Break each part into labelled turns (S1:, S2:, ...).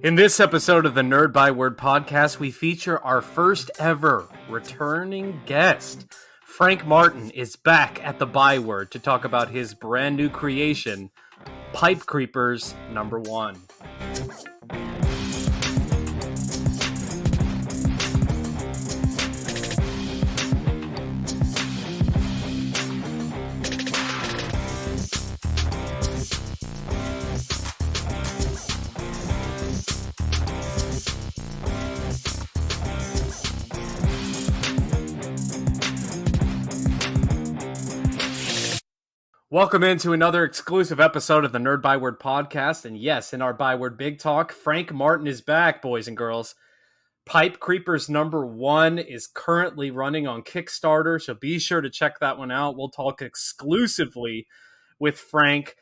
S1: In this episode of the Nerd Byword podcast, we feature our first ever returning guest. Frank Martin is back at the Byword to talk about his brand new creation, Pipe Creepers #1. Welcome into another exclusive episode of the Nerd Byword podcast. And yes, in our Byword Big Talk, Frank Martin is back, boys and girls. Pipe Creepers #1 is currently running on Kickstarter, so be sure to check that one out. We'll talk exclusively with Frank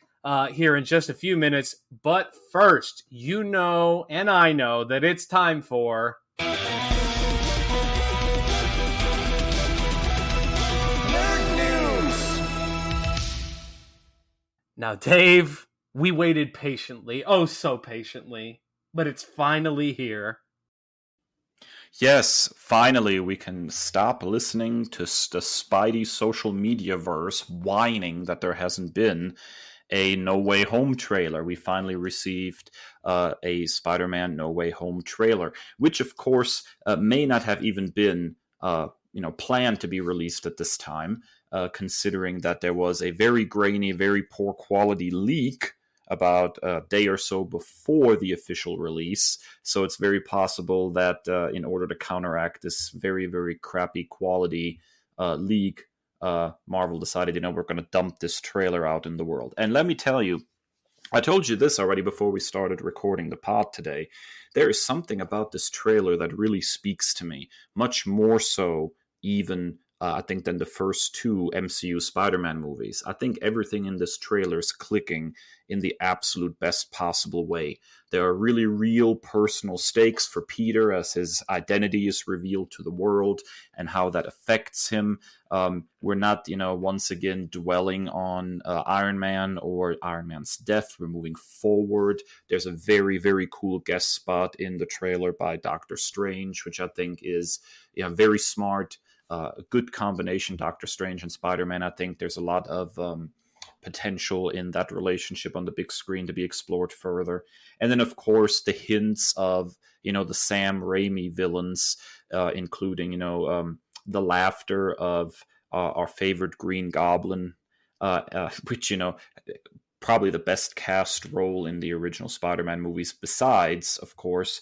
S1: here in just a few minutes. But first, you know and I know that it's time for... Now, Dave, we waited patiently, oh so patiently, but it's finally here.
S2: Yes, finally we can stop listening to the Spidey social media verse whining that there hasn't been a No Way Home trailer. We finally received a Spider-Man No Way Home trailer, which of course may not have even been planned to be released at this time. Considering that there was a very grainy, very poor quality leak about a day or so before the official release. So it's very possible that in order to counteract this very, very crappy quality leak, Marvel decided, we're going to dump this trailer out in the world. And let me tell you, I told you this already before we started recording the pod today. There is something about this trailer that really speaks to me, much more so even I think, than the first two MCU Spider-Man movies. I think everything in this trailer is clicking in the absolute best possible way. There are really real personal stakes for Peter as his identity is revealed to the world and how that affects him. We're not, once again dwelling on Iron Man or Iron Man's death. We're moving forward. There's a very, very cool guest spot in the trailer by Doctor Strange, which I think is very smart. A good combination, Doctor Strange and Spider-Man. I think there's a lot of potential in that relationship on the big screen to be explored further. And then, of course, the hints of, the Sam Raimi villains, including, the laughter of our favorite Green Goblin, which, probably the best cast role in the original Spider-Man movies, besides, of course,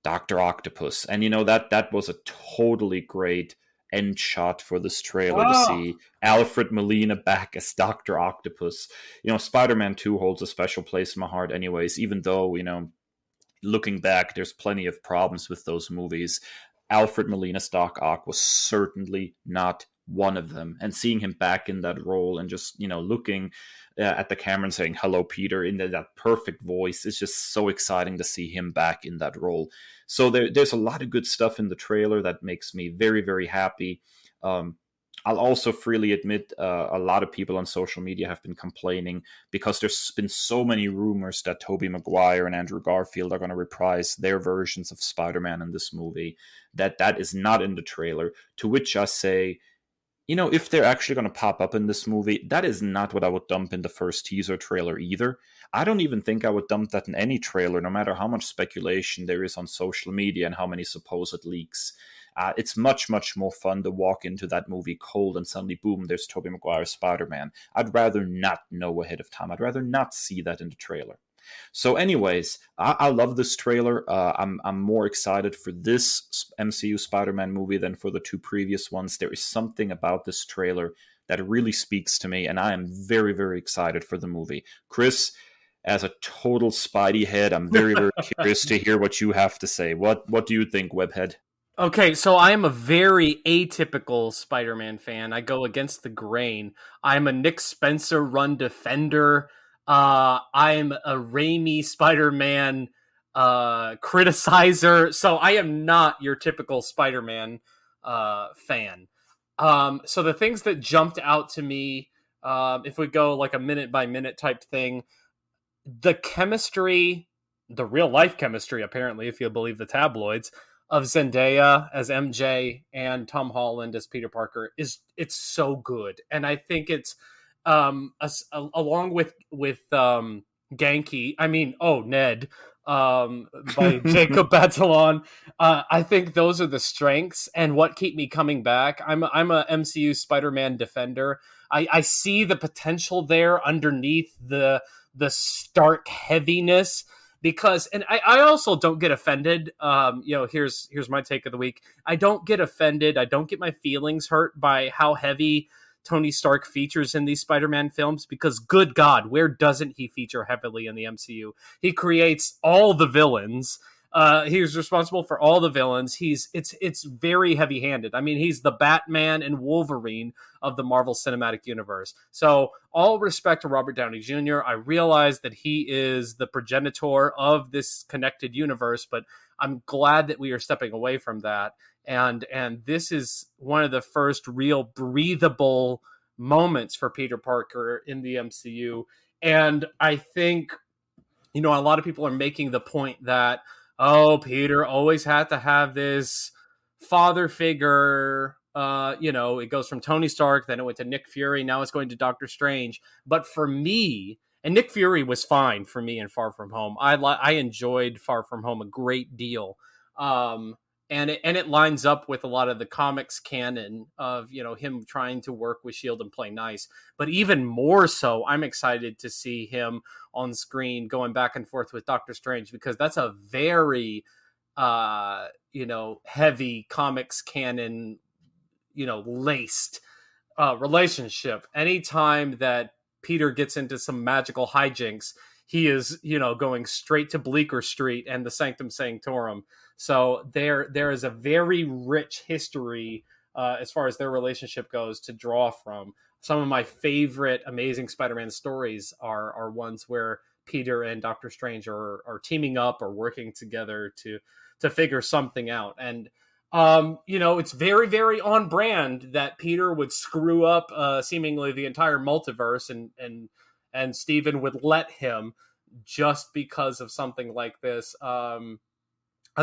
S2: Dr. Octopus. And, that was a totally great end shot for this trailer to see Alfred Molina back as Dr. Octopus. Spider-Man 2 holds a special place in my heart anyways, even though, looking back, there's plenty of problems with those movies. Alfred Molina's Doc Ock was certainly not one of them. And seeing him back in that role and just, looking at the camera and saying, "Hello, Peter," in that perfect voice, it's just so exciting to see him back in that role. So there's a lot of good stuff in the trailer that makes me very, very happy. I'll also freely admit a lot of people on social media have been complaining because there's been so many rumors that Tobey Maguire and Andrew Garfield are going to reprise their versions of Spider-Man in this movie, that is not in the trailer, to which I say, if they're actually going to pop up in this movie, that is not what I would dump in the first teaser trailer either. I don't even think I would dump that in any trailer, no matter how much speculation there is on social media and how many supposed leaks. It's much, much more fun to walk into that movie cold and suddenly, boom, there's Tobey Maguire's Spider-Man. I'd rather not know ahead of time. I'd rather not see that in the trailer. So anyways, I love this trailer. I'm more excited for this MCU Spider-Man movie than for the two previous ones. There is something about this trailer that really speaks to me, and I am very, very excited for the movie. Chris, as a total Spidey head, I'm very, very curious to hear what you have to say. What do you think, Webhead?
S1: Okay, so I am a very atypical Spider-Man fan. I go against the grain. I'm a Nick Spencer run defender. I'm a Raimi Spider-Man criticizer. So I am not your typical Spider-Man fan. So the things that jumped out to me, if we go like a minute by minute type thing, the chemistry the real life chemistry, apparently, if you believe the tabloids, of Zendaya as MJ and Tom Holland as Peter Parker it's so good. And I think it's along with Genki, Ned, by Jacob Batalon. I think those are the strengths and what keep me coming back. I'm a MCU Spider-Man defender. I see the potential there underneath the stark heaviness, because, and I also don't get offended. Here's my take of the week. I don't get offended. I don't get my feelings hurt by how heavy Tony Stark features in these Spider-Man films, because good God, where doesn't he feature heavily in the MCU? He creates all the villains. He's responsible for all the villains. It's very heavy-handed. I mean, he's the Batman and Wolverine of the Marvel Cinematic Universe. So, all respect to Robert Downey Jr., I realize that he is the progenitor of this connected universe, but I'm glad that we are stepping away from that. And this is one of the first real breathable moments for Peter Parker in the MCU. And I think, a lot of people are making the point that, Peter always had to have this father figure. It goes from Tony Stark, then it went to Nick Fury, now it's going to Doctor Strange. But for me, and Nick Fury was fine for me in Far From Home. I enjoyed Far From Home a great deal. And it lines up with a lot of the comics canon of, him trying to work with S.H.I.E.L.D. and play nice. But even more so, I'm excited to see him on screen going back and forth with Doctor Strange, because that's a very, heavy comics canon, laced relationship. Anytime that Peter gets into some magical hijinks, he is, going straight to Bleecker Street and the Sanctum Sanctorum. So there is a very rich history as far as their relationship goes to draw from. Some of my favorite Amazing Spider-Man stories are ones where Peter and Doctor Strange are teaming up or working together to figure something out. And it's very, very on brand that Peter would screw up seemingly the entire multiverse, and Steven would let him just because of something like this. I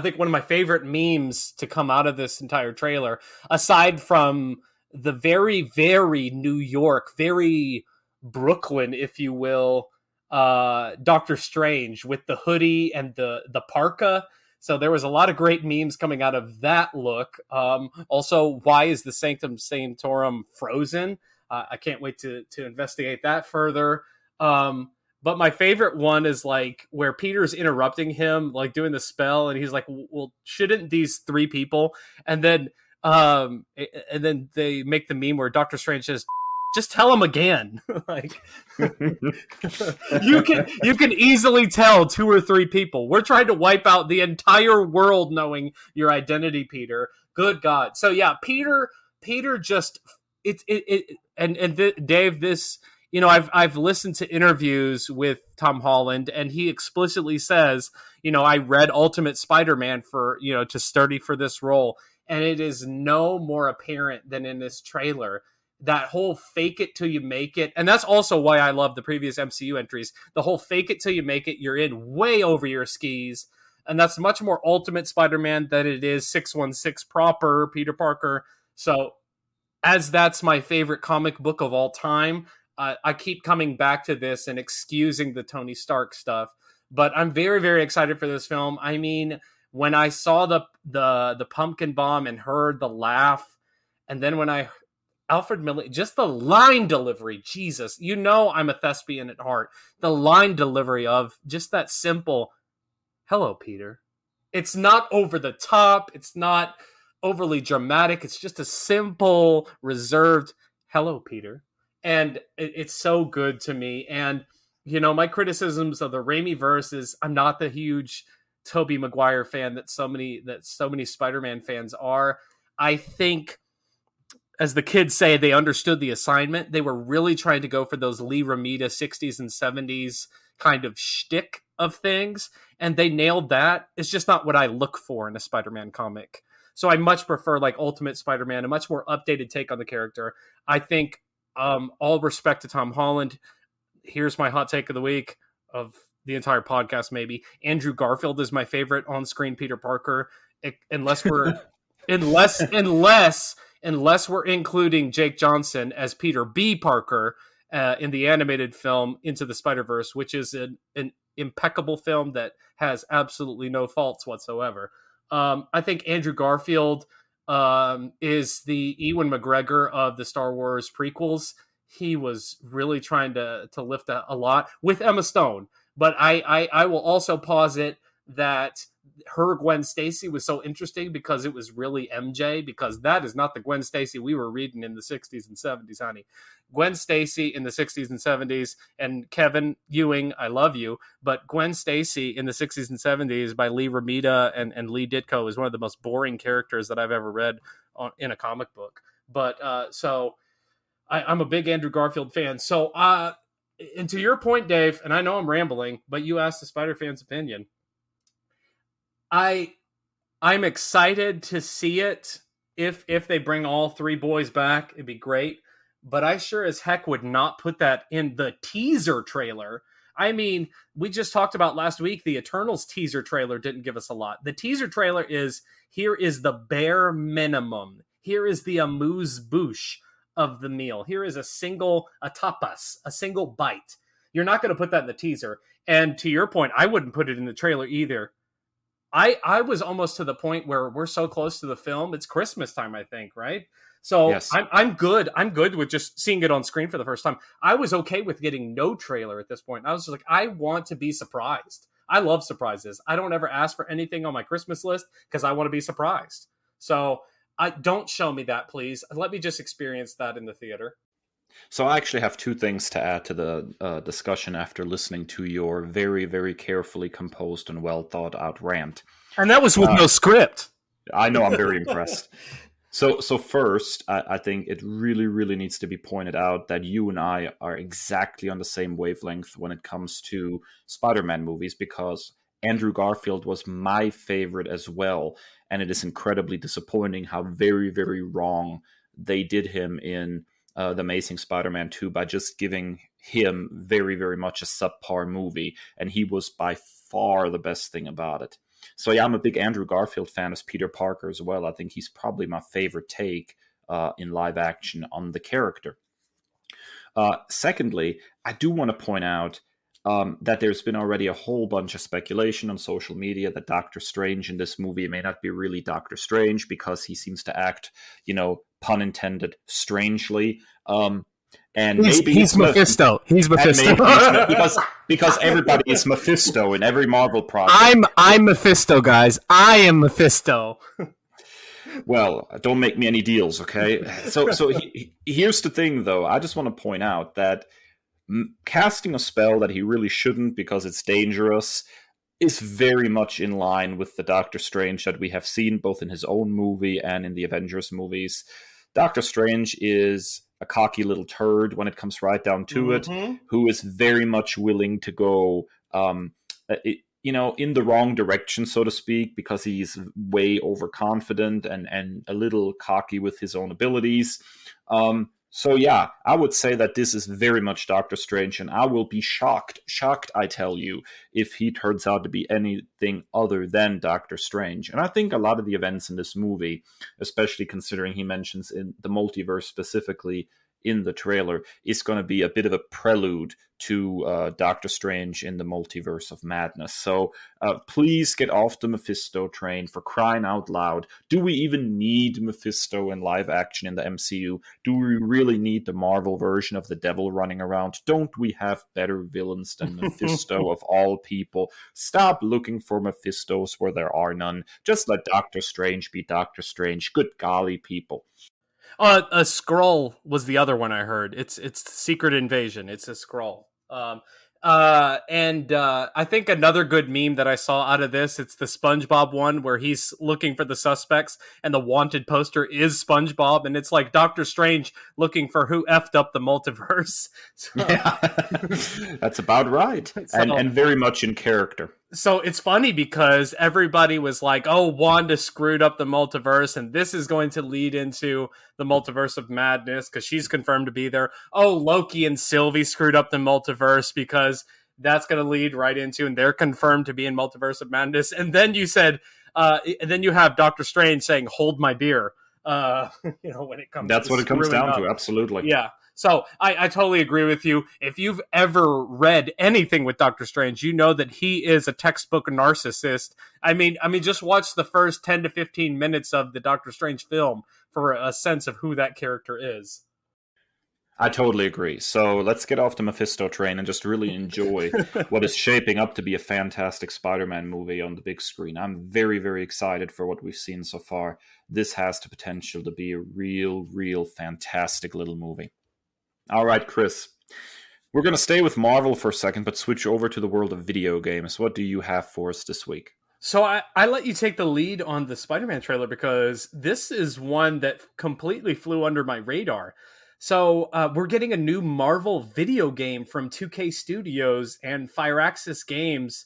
S1: think one of my favorite memes to come out of this entire trailer, aside from the very, very New York, very Brooklyn, if you will, Doctor Strange with the hoodie and the parka. So there was a lot of great memes coming out of that look. Also, why is the Sanctum Sanctorum frozen? I can't wait to investigate that further. But my favorite one is like where Peter's interrupting him, like doing the spell, and he's like, "Well, shouldn't these three people?" And then they make the meme where Doctor Strange says, "Just tell him again." Like you can easily tell two or three people. We're trying to wipe out the entire world knowing your identity, Peter. Good God. So yeah, Peter just Dave, this. I've listened to interviews with Tom Holland, and he explicitly says, I read Ultimate Spider-Man to study for this role, and it is no more apparent than in this trailer. That whole fake it till you make it, and that's also why I love the previous MCU entries. The whole fake it till you make it, you're in way over your skis, and that's much more Ultimate Spider-Man than it is 616 proper Peter Parker. So, as that's my favorite comic book of all time, I keep coming back to this and excusing the Tony Stark stuff, but I'm very, very excited for this film. I mean, when I saw the pumpkin bomb and heard the laugh, and then when Alfred Millie, just the line delivery, Jesus, I'm a thespian at heart. The line delivery of just that simple, "Hello, Peter." It's not over the top. It's not overly dramatic. It's just a simple, reserved, "Hello, Peter." And it's so good to me. And, my criticisms of the Raimi verse is I'm not the huge Tobey Maguire fan that so many Spider-Man fans are. I think, as the kids say, they understood the assignment. They were really trying to go for those Lee Romita 60s and 70s kind of shtick of things. And they nailed that. It's just not what I look for in a Spider-Man comic. So I much prefer like Ultimate Spider-Man, a much more updated take on the character. I think, all respect to Tom Holland, here's my hot take of the week of the entire podcast, maybe. Andrew Garfield is my favorite on-screen Peter Parker, unless we're unless we're including Jake Johnson as Peter B. Parker in the animated film Into the Spider-Verse, which is an impeccable film that has absolutely no faults whatsoever. I think Andrew Garfield is the Ewan McGregor of the Star Wars prequels. He was really trying to lift a lot with Emma Stone. But I will also posit that her Gwen Stacy was so interesting because it was really MJ, because that is not the Gwen Stacy we were reading in the 60s and 70s, honey. Gwen Stacy in the 60s and 70s, and Kevin Ewing, I love you, but Gwen Stacy in the 60s and 70s by Lee Romita and Lee Ditko is one of the most boring characters that I've ever read in a comic book. But so I'm a big Andrew Garfield fan. So, and to your point, Dave, and I know I'm rambling, but you asked the Spider fan's opinion. I'm excited to see it. If they bring all three boys back, it'd be great. But I sure as heck would not put that in the teaser trailer. I mean, we just talked about last week, the Eternals teaser trailer didn't give us a lot. The teaser trailer here is the bare minimum. Here is the amuse-bouche of the meal. Here is a tapas, a single bite. You're not going to put that in the teaser. And to your point, I wouldn't put it in the trailer either. I was almost to the point where we're so close to the film. It's Christmas time, I think, right? So yes. I'm good. I'm good with just seeing it on screen for the first time. I was okay with getting no trailer at this point. I was just like, I want to be surprised. I love surprises. I don't ever ask for anything on my Christmas list because I want to be surprised. So don't show me that, please. Let me just experience that in the theater.
S2: So I actually have two things to add to the discussion after listening to your very, very carefully composed and well thought out rant.
S1: And that was with no script.
S2: I know, I'm very impressed. So first, I think it really, really needs to be pointed out that you and I are exactly on the same wavelength when it comes to Spider-Man movies, because Andrew Garfield was my favorite as well. And it is incredibly disappointing how very, very wrong they did him in The Amazing Spider-Man 2 by just giving him very, very much a subpar movie. And he was by far the best thing about it. So yeah, I'm a big Andrew Garfield fan as Peter Parker as well. I think he's probably my favorite take in live action on the character. Secondly, I do want to point out that there's been already a whole bunch of speculation on social media that Doctor Strange in this movie may not be really Doctor Strange because he seems to act, pun intended, strangely. And maybe
S1: he's Mephisto. He's Mephisto.
S2: because everybody is Mephisto in every Marvel project.
S1: I'm Mephisto, guys. I am Mephisto.
S2: Well, don't make me any deals, okay? So here's the thing, though. I just want to point out that casting a spell that he really shouldn't because it's dangerous is very much in line with the Doctor Strange that we have seen both in his own movie and in the Avengers movies. Doctor Strange is a cocky little turd when it comes right down to it, who is very much willing to go, in the wrong direction, so to speak, because he's way overconfident and a little cocky with his own abilities. So yeah, I would say that this is very much Doctor Strange, and I will be shocked, I tell you, if he turns out to be anything other than Doctor Strange. And I think a lot of the events in this movie, especially considering he mentions in the multiverse specifically in the trailer, is going to be a bit of a prelude to Doctor Strange in the Multiverse of Madness. So please get off the Mephisto train, for crying out loud. Do we even need Mephisto in live action in the MCU? Do we really need the Marvel version of the devil running around? Don't we have better villains than Mephisto of all people? Stop looking for Mephistos where there are none. Just let Doctor Strange be Doctor Strange. Good golly, people.
S1: A Skrull was the other one I heard. It's Secret Invasion. It's a Skrull. And I think another good meme that I saw out of this, it's the SpongeBob one where he's looking for the suspects and the wanted poster is SpongeBob, and it's like Doctor Strange looking for who effed up the multiverse. So,
S2: yeah, that's about right. And very much in character.
S1: So it's funny because everybody was like, oh, Wanda screwed up the multiverse, and this is going to lead into the Multiverse of Madness because she's confirmed to be there. Oh, Loki and Sylvie screwed up the multiverse because that's going to lead right into, and they're confirmed to be in Multiverse of Madness. And then you said, and then you have Doctor Strange saying, "Hold my beer." When it comes,
S2: that's
S1: to
S2: what it comes down
S1: up.
S2: to. Absolutely,
S1: yeah. So I totally agree with you. If you've ever read anything with Doctor Strange, you know that he is a textbook narcissist. I mean, just watch the first 10 to 15 minutes of the Doctor Strange film for a sense of who that character is.
S2: I totally agree. So let's get off the Mephisto train and just really enjoy what is shaping up to be a fantastic Spider-Man movie on the big screen. I'm very, very excited for what we've seen so far. This has the potential to be a real fantastic little movie. All right, Chris. We're going to stay with Marvel for a second, but switch over to the world of video games. What do you have for us this week?
S1: So I let you take the lead on the Spider-Man trailer because this is one that completely flew under my radar. So we're getting a new Marvel video game from 2K Studios and Firaxis Games,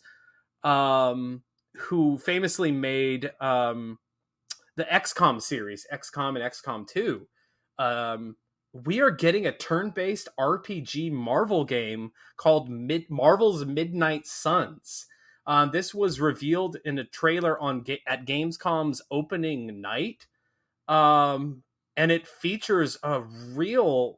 S1: who famously made the XCOM series, XCOM and XCOM 2. We are getting a turn-based RPG Marvel game called Marvel's Midnight Suns. This was revealed in a trailer at Gamescom's opening night. And it features a really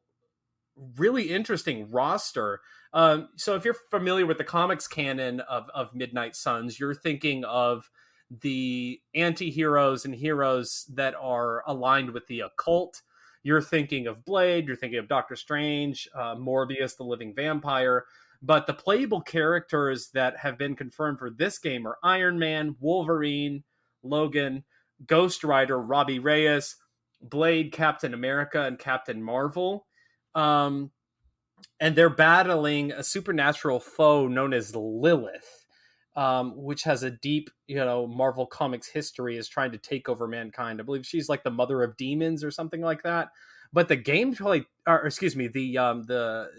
S1: interesting roster. So if you're familiar with the comics canon of Midnight Suns, you're thinking of the anti-heroes and heroes that are aligned with the occult. You're thinking of Blade, you're thinking of Doctor Strange, Morbius, the living vampire. But the playable characters that have been confirmed for this game are Iron Man, Wolverine, Logan, Ghost Rider, Robbie Reyes, Blade, Captain America, and Captain Marvel. And they're battling a supernatural foe known as Lilith, which has a deep, Marvel Comics history, is trying to take over mankind. I believe she's like the mother of demons or something like that. But the gameplay, the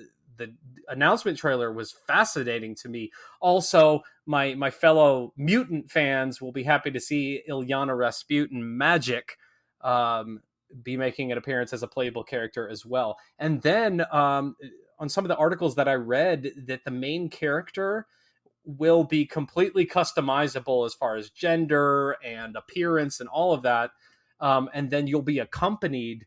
S1: announcement trailer was fascinating to me. Also, my fellow mutant fans will be happy to see Illyana Rasputin Magik be making an appearance as a playable character as well. And then on some of the articles that I read, that the main character will be completely customizable as far as gender and appearance and all of that. And then you'll be accompanied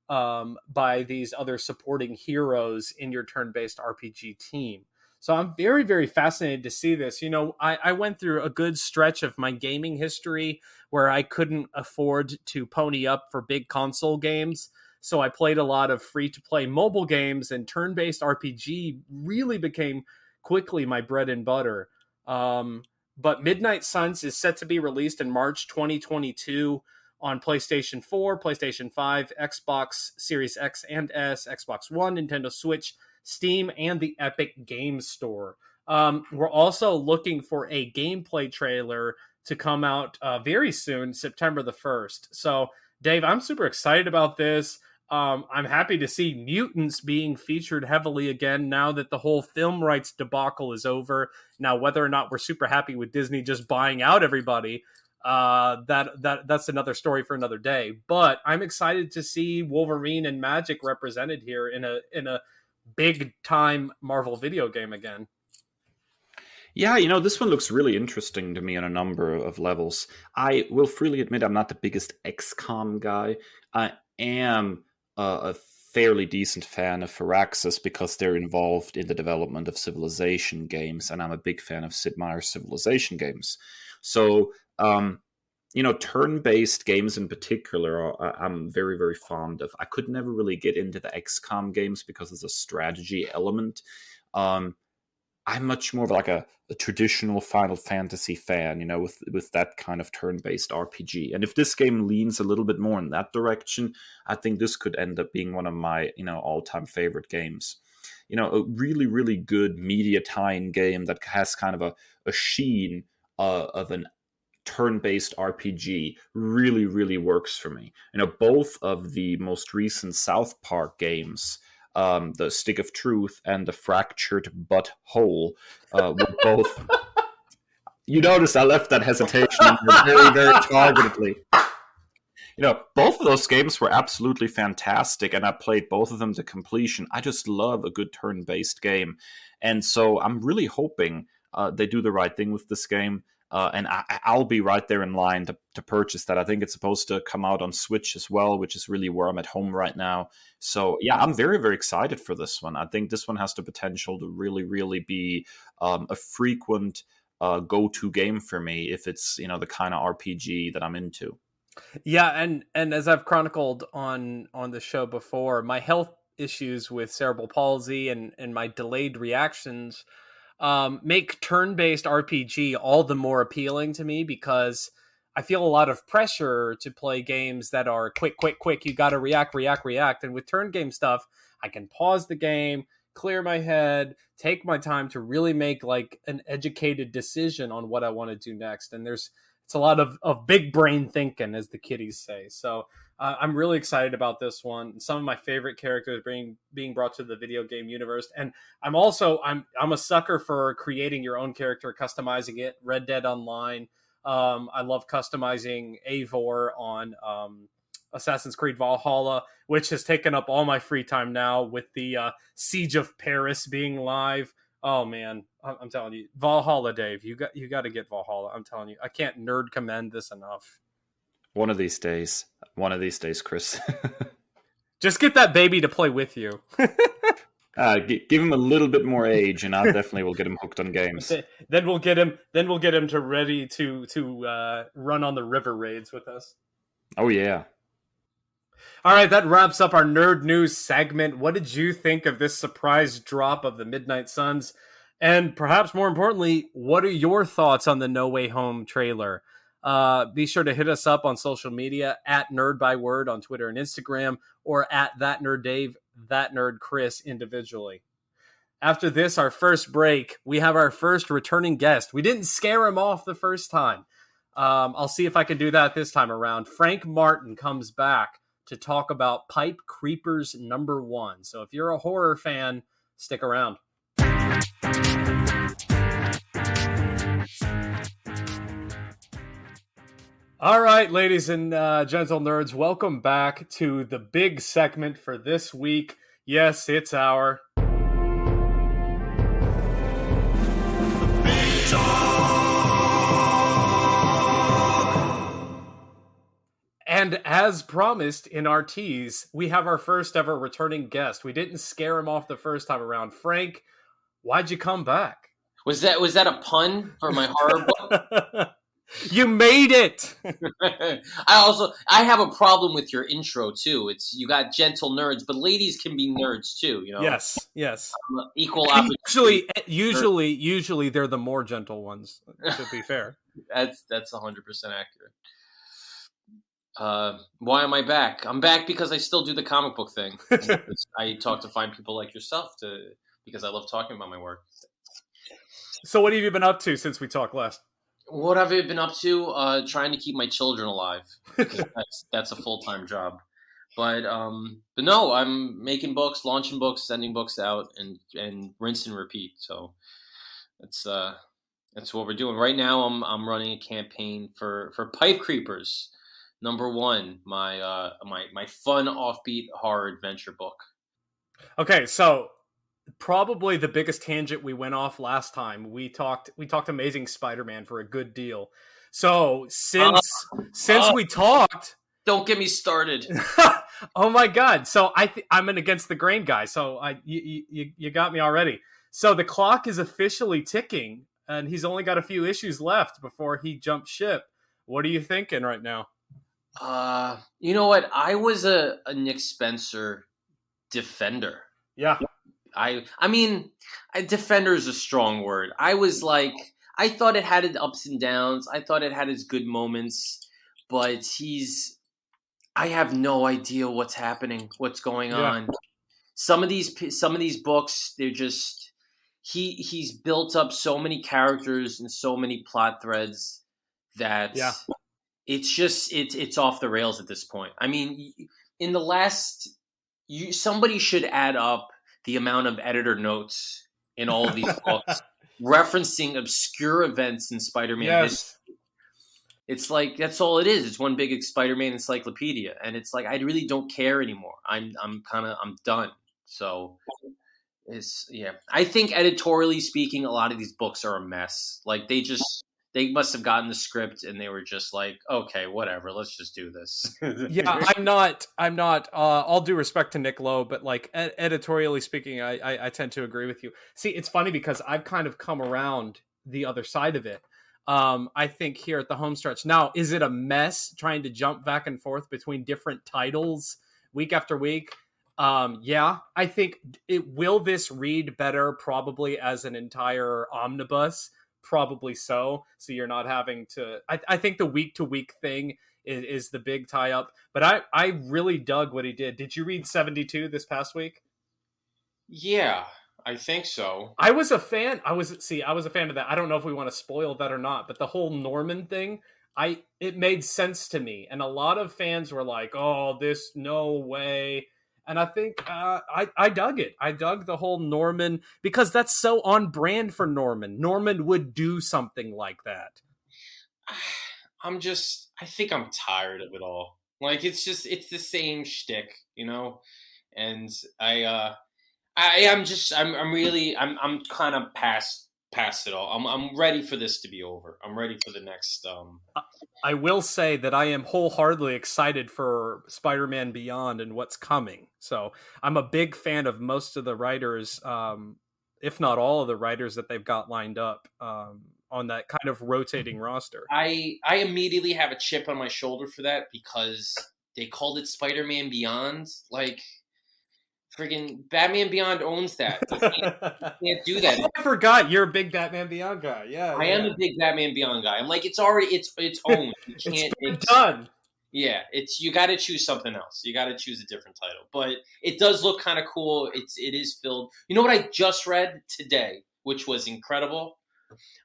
S1: by these other supporting heroes in your turn-based RPG team. So I'm very, very fascinated to see this. I went through a good stretch of my gaming history where I couldn't afford to pony up for big console games. So I played a lot of free-to-play mobile games, and turn-based RPG really became quickly my bread and butter. But Midnight Suns is set to be released in March 2022 on PlayStation 4, PlayStation 5, Xbox Series X and S, Xbox One, Nintendo Switch, Steam, and the Epic Games Store. We're also looking for a gameplay trailer to come out very soon, September the 1st. So, Dave, I'm super excited about this. I'm happy to see mutants being featured heavily again now that the whole film rights debacle is over. Now, whether or not we're super happy with Disney just buying out everybody, that's another story for another day. But I'm excited to see Wolverine and Magik represented here in a big time Marvel video game again.
S2: Yeah, this one looks really interesting to me on a number of levels. I will freely admit I'm not the biggest XCOM guy. I am a fairly decent fan of Firaxis because they're involved in the development of Civilization games, and I'm a big fan of Sid Meier's Civilization games. So, turn-based games in particular, I'm very, very fond of. I could never really get into the XCOM games because there's a strategy element. I'm much more of like a traditional Final Fantasy fan, with that kind of turn-based RPG. And if this game leans a little bit more in that direction, I think this could end up being one of my, all-time favorite games. A really, really good media tie-in game that has kind of a sheen of an turn-based RPG really, really works for me. Both of the most recent South Park games, the Stick of Truth and the Fractured But Whole, were both. You notice I left that hesitation in there very, very targetedly. Both of those games were absolutely fantastic, and I played both of them to completion. I just love a good turn-based game. And so I'm really hoping they do the right thing with this game. And I'll be right there in line to purchase that. I think it's supposed to come out on Switch as well, which is really where I'm at home right now. So, yeah, I'm very, very excited for this one. I think this one has the potential to really, really be a frequent go-to game for me if it's, the kind of RPG that I'm into.
S1: Yeah, and as I've chronicled on the show before, my health issues with cerebral palsy and my delayed reactions make turn-based RPG all the more appealing to me, because I feel a lot of pressure to play games that are quick. You got to react. And with turn game stuff, I can pause the game, clear my head, take my time to really make like an educated decision on what I want to do next. And it's a lot of big brain thinking, as the kiddies say. So I'm really excited about this one. Some of my favorite characters being brought to the video game universe. And I'm a sucker for creating your own character, customizing it. Red Dead Online. I love customizing Eivor on Assassin's Creed Valhalla, which has taken up all my free time now with the Siege of Paris being live. Oh man, I'm telling you, Valhalla, Dave, you got to get Valhalla. I'm telling you, I can't nerd commend this enough.
S2: One of these days, Chris.
S1: Just get that baby to play with you.
S2: Give him a little bit more age, and I definitely will get him hooked on games.
S1: Then we'll get him to ready to run on the river raids with us.
S2: Oh yeah.
S1: All right, that wraps up our nerd news segment. What did you think of this surprise drop of the Midnight Suns? And perhaps more importantly, what are your thoughts on the No Way Home trailer? Be sure to hit us up on social media at NerdByword on Twitter and Instagram, or at That Nerd Dave, That Nerd Chris individually. After this, our first break, we have our first returning guest. We didn't scare him off the first time. I'll see if I can do that this time around. Frank Martin comes back to talk about Pipe Creepers #1. So if you're a horror fan, stick around. All right, ladies and gentle nerds, welcome back to the big segment for this week. Yes, it's our Big Talk. And as promised in our tease, we have our first ever returning guest. We didn't scare him off the first time around. Frank, why'd you come back?
S3: Was that a pun for my horror book?
S1: You made it.
S3: I have a problem with your intro too. You got gentle nerds, but ladies can be nerds too.
S1: Yes.
S3: Equal opportunity.
S1: Usually they're the more gentle ones. To be fair,
S3: that's 100% accurate. Why am I back? I'm back because I still do the comic book thing. I talk to fine people like yourself because I love talking about my work.
S1: So what have you been up to since we talked last?
S3: What have I been up to? Trying to keep my children alive. That's a full-time job. But no, I'm making books, launching books, sending books out, and rinse and repeat. So that's what we're doing right now. I'm running a campaign for Pipe Creepers #1, my fun offbeat horror adventure book.
S1: Okay, so probably the biggest tangent we went off last time. We talked Amazing Spider-Man for a good deal. So since we talked,
S3: don't get me started.
S1: Oh my God! So I'm an against the grain guy. So you got me already. So the clock is officially ticking, and he's only got a few issues left before he jumps ship. What are you thinking right now?
S3: You know what? I was a Nick Spencer defender.
S1: Yeah.
S3: I mean, defender is a strong word. I I thought it had its ups and downs. I thought it had its good moments, but I have no idea what's happening, what's going on. Some of these books, they're just, he's built up so many characters and so many plot threads that it's off the rails at this point. I mean, in the last, somebody should add up the amount of editor notes in all of these books referencing obscure events in Spider-Man history. It's like that's all it is. It's one big Spider-Man encyclopedia, and it's like I really don't care anymore. I'm done. So I think editorially speaking, a lot of these books are a mess. Like they must have gotten the script and they were just like, okay, whatever, let's just do this.
S1: Yeah, I'm not. All due respect to Nick Lowe, but like editorially speaking, I tend to agree with you. See, it's funny because I've kind of come around the other side of it. I think here at the home stretch now, is it a mess trying to jump back and forth between different titles week after week? Yeah, I think will this read better probably as an entire omnibus. Probably so. So you're not having to. I think the week to week thing is the big tie up. But I really dug what he did. Did you read 72 this past week?
S3: Yeah, I think so.
S1: I was a fan. I was a fan of that. I don't know if we want to spoil that or not. But the whole Norman thing, it made sense to me. And a lot of fans were like, "Oh, this no way." And I think I dug it. I dug the whole Norman because that's so on brand for Norman. Norman would do something like that.
S3: I think I'm tired of it all. Like it's the same shtick, you know. And I'm kind of past it all. I'm ready for this to be over. I'm ready for the next.
S1: I will say that I am wholeheartedly excited for Spider-Man Beyond and what's coming. So I'm a big fan of most of the writers, if not all of the writers that they've got lined up on that kind of rotating roster.
S3: I immediately have a chip on my shoulder for that because they called it Spider-Man Beyond. Like, friggin' Batman Beyond owns that. You can't do that.
S1: Oh, I forgot you're a big Batman Beyond guy. Yeah,
S3: I am a big Batman Beyond guy. I'm like, it's already it's owned. You can't.
S1: It's done.
S3: Yeah, you got to choose something else. You got to choose a different title. But it does look kind of cool. It is filled. You know what I just read today, which was incredible.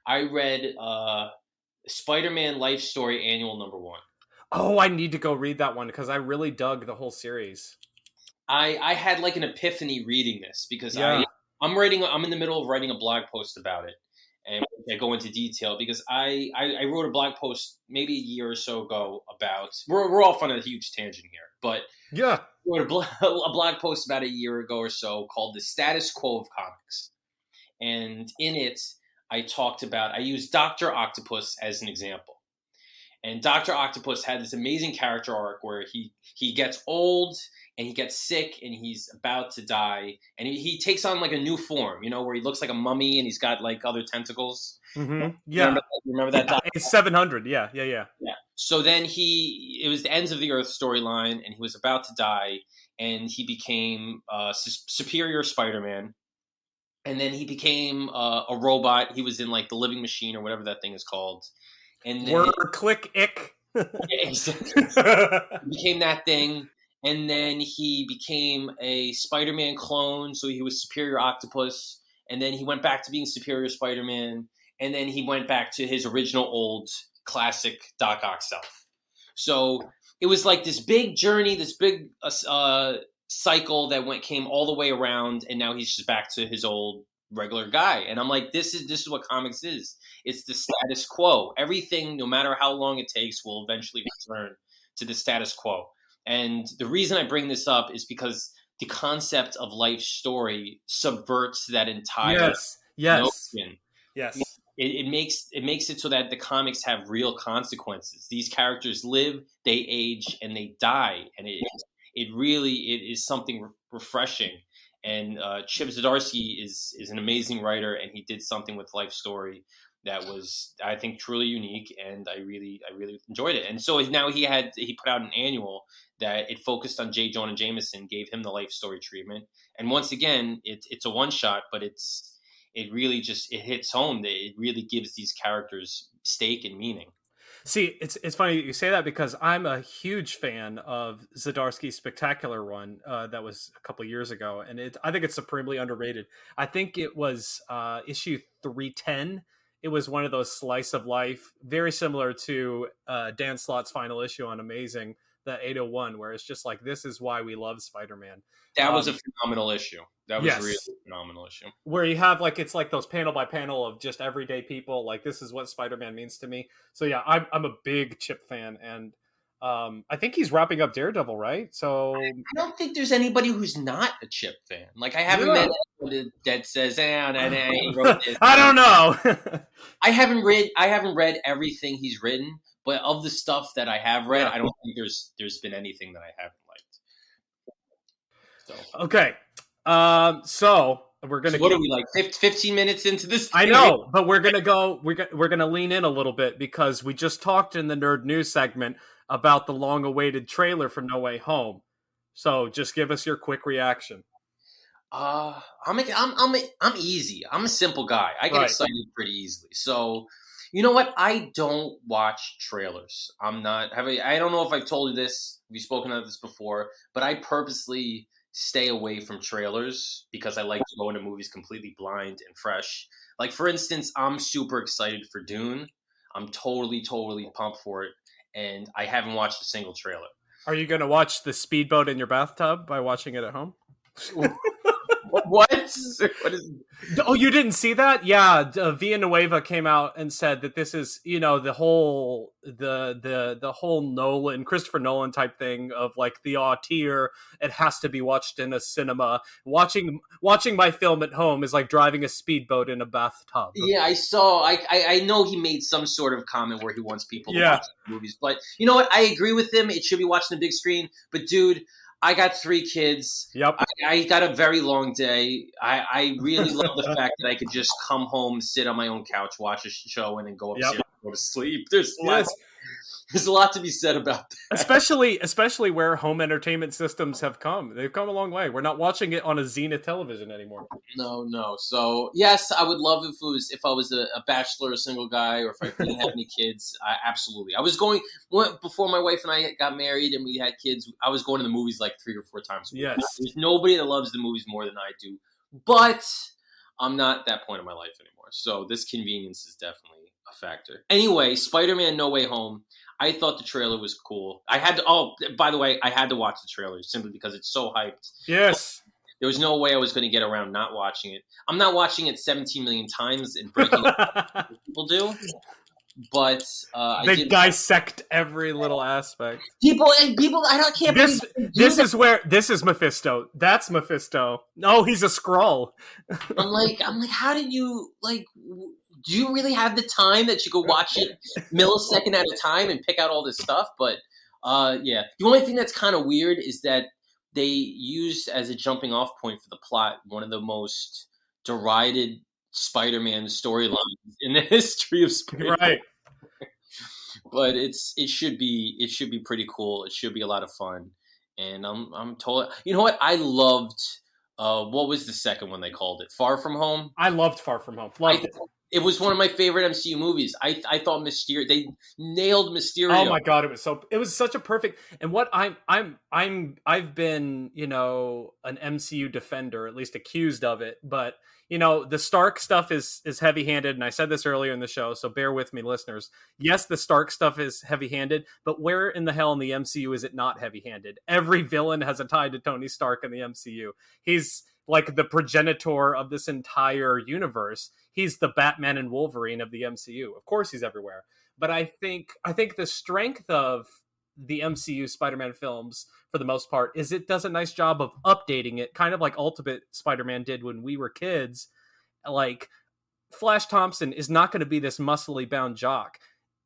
S3: I read Spider-Man Life Story Annual #1.
S1: Oh, I need to go read that one because I really dug the whole series.
S3: I had like an epiphany reading this because I'm in the middle of writing a blog post about it, and I go into detail because I wrote a blog post maybe a year or so ago about we're off on a huge tangent here, but
S1: yeah,
S3: I wrote a blog post about a year ago or so called "The Status Quo of Comics," and in it I used Dr. Octopus as an example. And Dr. Octopus had this amazing character arc where he gets old and he gets sick and he's about to die. And he takes on like a new form, you know, where he looks like a mummy and he's got like other tentacles.
S1: Mm-hmm. Yeah.
S3: Remember that?
S1: Yeah, it's 700. Yeah.
S3: So then it was the Ends of the Earth storyline and he was about to die and he became Superior Spider-Man. And then he became a robot. He was in like the Living Machine or whatever that thing is called. And then,
S1: word click ick.
S3: Exactly. He became that thing, and then he became a Spider-Man clone. So he was Superior Octopus, and then he went back to being Superior Spider-Man, and then he went back to his original old classic Doc Ock self. So it was like this big journey, this big cycle that came all the way around, and now he's just back to his old regular guy. And I'm like, this is what comics is. It's the status quo. Everything, no matter how long it takes, will eventually return to the status quo. And the reason I bring this up is because the concept of life story subverts that entire notion.
S1: Yes.
S3: It makes it so that the comics have real consequences. These characters live, they age, and they die. And it really is something refreshing. And Chip Zdarsky is an amazing writer, and he did something with Life Story that was, I think, truly unique, and I really enjoyed it. And so now he put out an annual that it focused on J. Jonah Jameson, gave him the Life Story treatment. And once again, it's a one shot, but it really just hits home. It really gives these characters stake and meaning.
S1: See, it's funny you say that because I'm a huge fan of Zdarsky's Spectacular Run that was a couple years ago, and I think it's supremely underrated. I think it was issue 310. It was one of those slice of life, very similar to Dan Slott's final issue on Amazing the 801, where it's just like, this is why we love Spider-Man.
S3: That was a phenomenal issue. That was
S1: yes.
S3: really a phenomenal issue.
S1: Where you have like, it's like those panel by panel of just everyday people. Like, this is what Spider-Man means to me. So yeah, I'm a big Chip fan, and I think he's wrapping up Daredevil, right? So
S3: I don't think there's anybody who's not a Chip fan. Like, I haven't met anyone that says, I wrote this.
S1: I don't know.
S3: I haven't read everything he's written, but of the stuff that I have read, I don't think there's been anything that I haven't liked. So
S1: okay, so we're gonna.
S3: So what are we, like 15 minutes into this thing?
S1: I know, but we're gonna go. We're gonna lean in a little bit because we just talked in the Nerd News segment about the long-awaited trailer for No Way Home. So just give us your quick reaction.
S3: I'm easy. I'm a simple guy. I get excited pretty easily. So, you know what? I don't watch trailers. I don't know if I've told you this. We've spoken about this before, but I purposely stay away from trailers because I like to go into movies completely blind and fresh. Like, for instance, I'm super excited for Dune. I'm totally pumped for it, and I haven't watched a single trailer.
S1: Are you going to watch the speedboat in your bathtub by watching it at home?
S3: What? What is?
S1: Oh, you didn't see that? Yeah, Villanueva came out and said that this is, the whole the whole Nolan, Christopher Nolan type thing of like the auteur. It has to be watched in a cinema. Watching my film at home is like driving a speedboat in a bathtub.
S3: Yeah, I saw. I know he made some sort of comment where he wants people to watch movies, but you know what? I agree with him. It should be watched on the big screen. But dude, I got 3 kids.
S1: Yep.
S3: I got a very long day. I really love the fact that I could just come home, sit on my own couch, watch a show, and then go upstairs and go to sleep. There's a lot to be said about that.
S1: Especially where home entertainment systems have come. They've come a long way. We're not watching it on a Zenith television anymore.
S3: No. So yes, I would love if I was a bachelor, a single guy, or if I didn't have any kids. Absolutely. I was going before my wife and I got married and we had kids. I was going to the movies like 3 or 4 times a week.
S1: Yes.
S3: There's nobody that loves the movies more than I do, but I'm not at that point in my life anymore. So this convenience is definitely a factor. Anyway, Spider-Man No Way Home. I thought the trailer was cool. By the way, I had to watch the trailer simply because it's so hyped.
S1: Yes.
S3: There was no way I was going to get around not watching it. I'm not watching it 17 million times and breaking it like people do. But
S1: they dissect every little aspect.
S3: People, I can't believe
S1: this is Mephisto. That's Mephisto. No, he's a Skrull.
S3: I'm like, how did you do you really have the time that you could watch it millisecond at a time and pick out all this stuff? But the only thing that's kind of weird is that they used as a jumping off point for the plot one of the most derided Spider-Man storylines in the history of Spider-Man.
S1: Right.
S3: But it should be pretty cool. It should be a lot of fun. And I'm totally. You know what? I loved. What was the second one they called it? Far From Home.
S1: I loved Far From Home. Loved it.
S3: It was one of my favorite MCU movies. I thought Mysterio. They nailed Mysterio.
S1: Oh my god! It was such a perfect. And what I've been an MCU defender, at least accused of it. But the Stark stuff is heavy-handed, and I said this earlier in the show, so bear with me, listeners. Yes, the Stark stuff is heavy-handed, but where in the hell in the MCU is it not heavy-handed? Every villain has a tie to Tony Stark in the MCU. He's like the progenitor of this entire universe. He's the Batman and Wolverine of the MCU. Of course he's everywhere. But I think the strength of the MCU Spider-Man films, for the most part, is it does a nice job of updating it, kind of like Ultimate Spider-Man did when we were kids. Like, Flash Thompson is not going to be this muscly bound jock.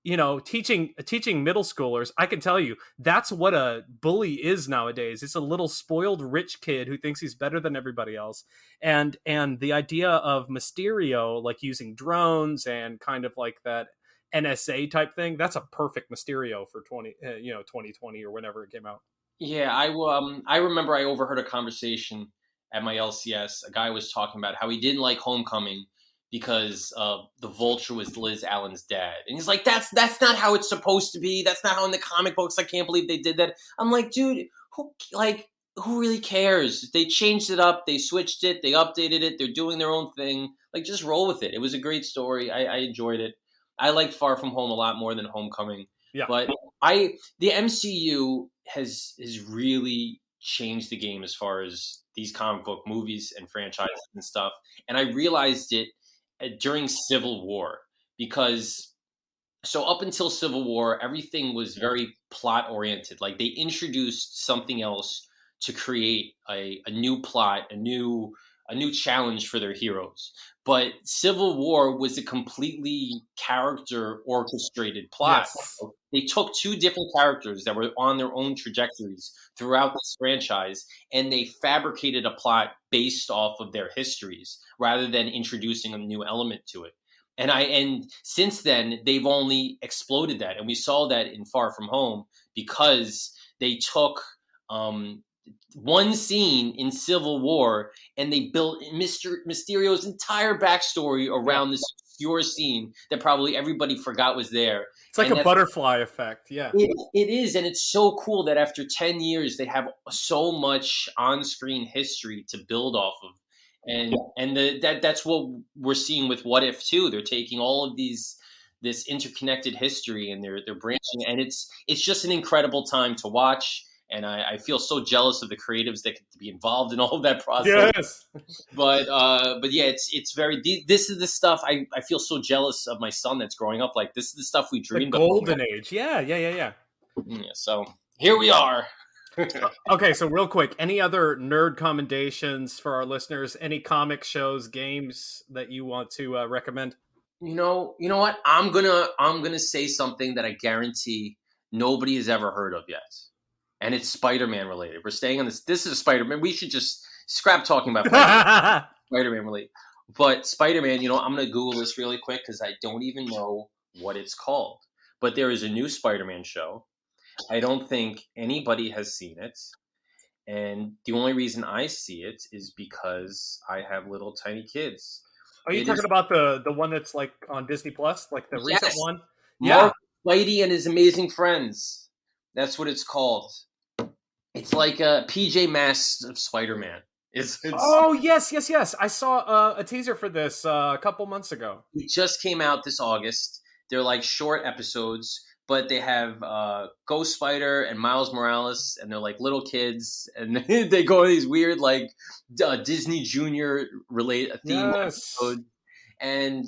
S1: Teaching middle schoolers, I can tell you, that's what a bully is nowadays. It's a little spoiled rich kid who thinks he's better than everybody else. And the idea of Mysterio, like using drones and kind of like that NSA type thing, that's a perfect Mysterio for 2020 or whenever it came out.
S3: Yeah, I remember I overheard a conversation at my LCS. A guy was talking about how he didn't like Homecoming because the Vulture was Liz Allen's dad. And he's like, that's not how it's supposed to be. That's not how in the comic books. I can't believe they did that. I'm like, dude, who really cares? They changed it up. They switched it. They updated it. They're doing their own thing. Like, just roll with it. It was a great story. I enjoyed it. I liked Far From Home a lot more than Homecoming.
S1: Yeah.
S3: But the MCU has really changed the game as far as these comic book movies and franchises and stuff. And I realized it during Civil War, because so up until Civil War, everything was very plot oriented. Like they introduced something else to create a new plot, a new challenge for their heroes. But Civil War was a completely character orchestrated plot.
S1: Yes.
S3: They took two different characters that were on their own trajectories throughout this franchise, and they fabricated a plot based off of their histories rather than introducing a new element to it. And since then they've only exploded that, and we saw that in Far From Home, because they took one scene in Civil War and they built Mysterio's entire backstory around this obscure scene that probably everybody forgot was there.
S1: It's like a butterfly effect. Yeah,
S3: it is, and it's so cool that after 10 years they have so much on-screen history to build off of. And that's what we're seeing with What If too. They're taking all of this interconnected history and they're branching, and it's just an incredible time to watch. And I feel so jealous of the creatives that get to be involved in all of that process.
S1: Yes.
S3: But yeah, it's very. This is the stuff I feel so jealous of my son that's growing up. Like this is the stuff we dreamed
S1: the golden age. Yeah.
S3: So here we are.
S1: Okay, so real quick, any other nerd commendations for our listeners? Any comic shows, games that you want to recommend?
S3: You know what? I'm gonna say something that I guarantee nobody has ever heard of yet, and it's Spider-Man related. We're staying on this. This is Spider-Man. We should just scrap talking about Spider-Man related. But Spider-Man, I'm gonna Google this really quick because I don't even know what it's called. But there is a new Spider-Man show. I don't think anybody has seen it. And the only reason I see it is because I have little tiny kids.
S1: Are you talking about the one that's like on Disney Plus, like the recent one?
S3: Yeah. Spidey and His Amazing Friends. That's what it's called. It's like a PJ Masks of Spider-Man. It's
S1: Oh, yes. I saw a teaser for this a couple months ago.
S3: It just came out this August. They're like short episodes, but they have Ghost Spider and Miles Morales, and they're like little kids, and they go on these weird like Disney Junior theme episodes. And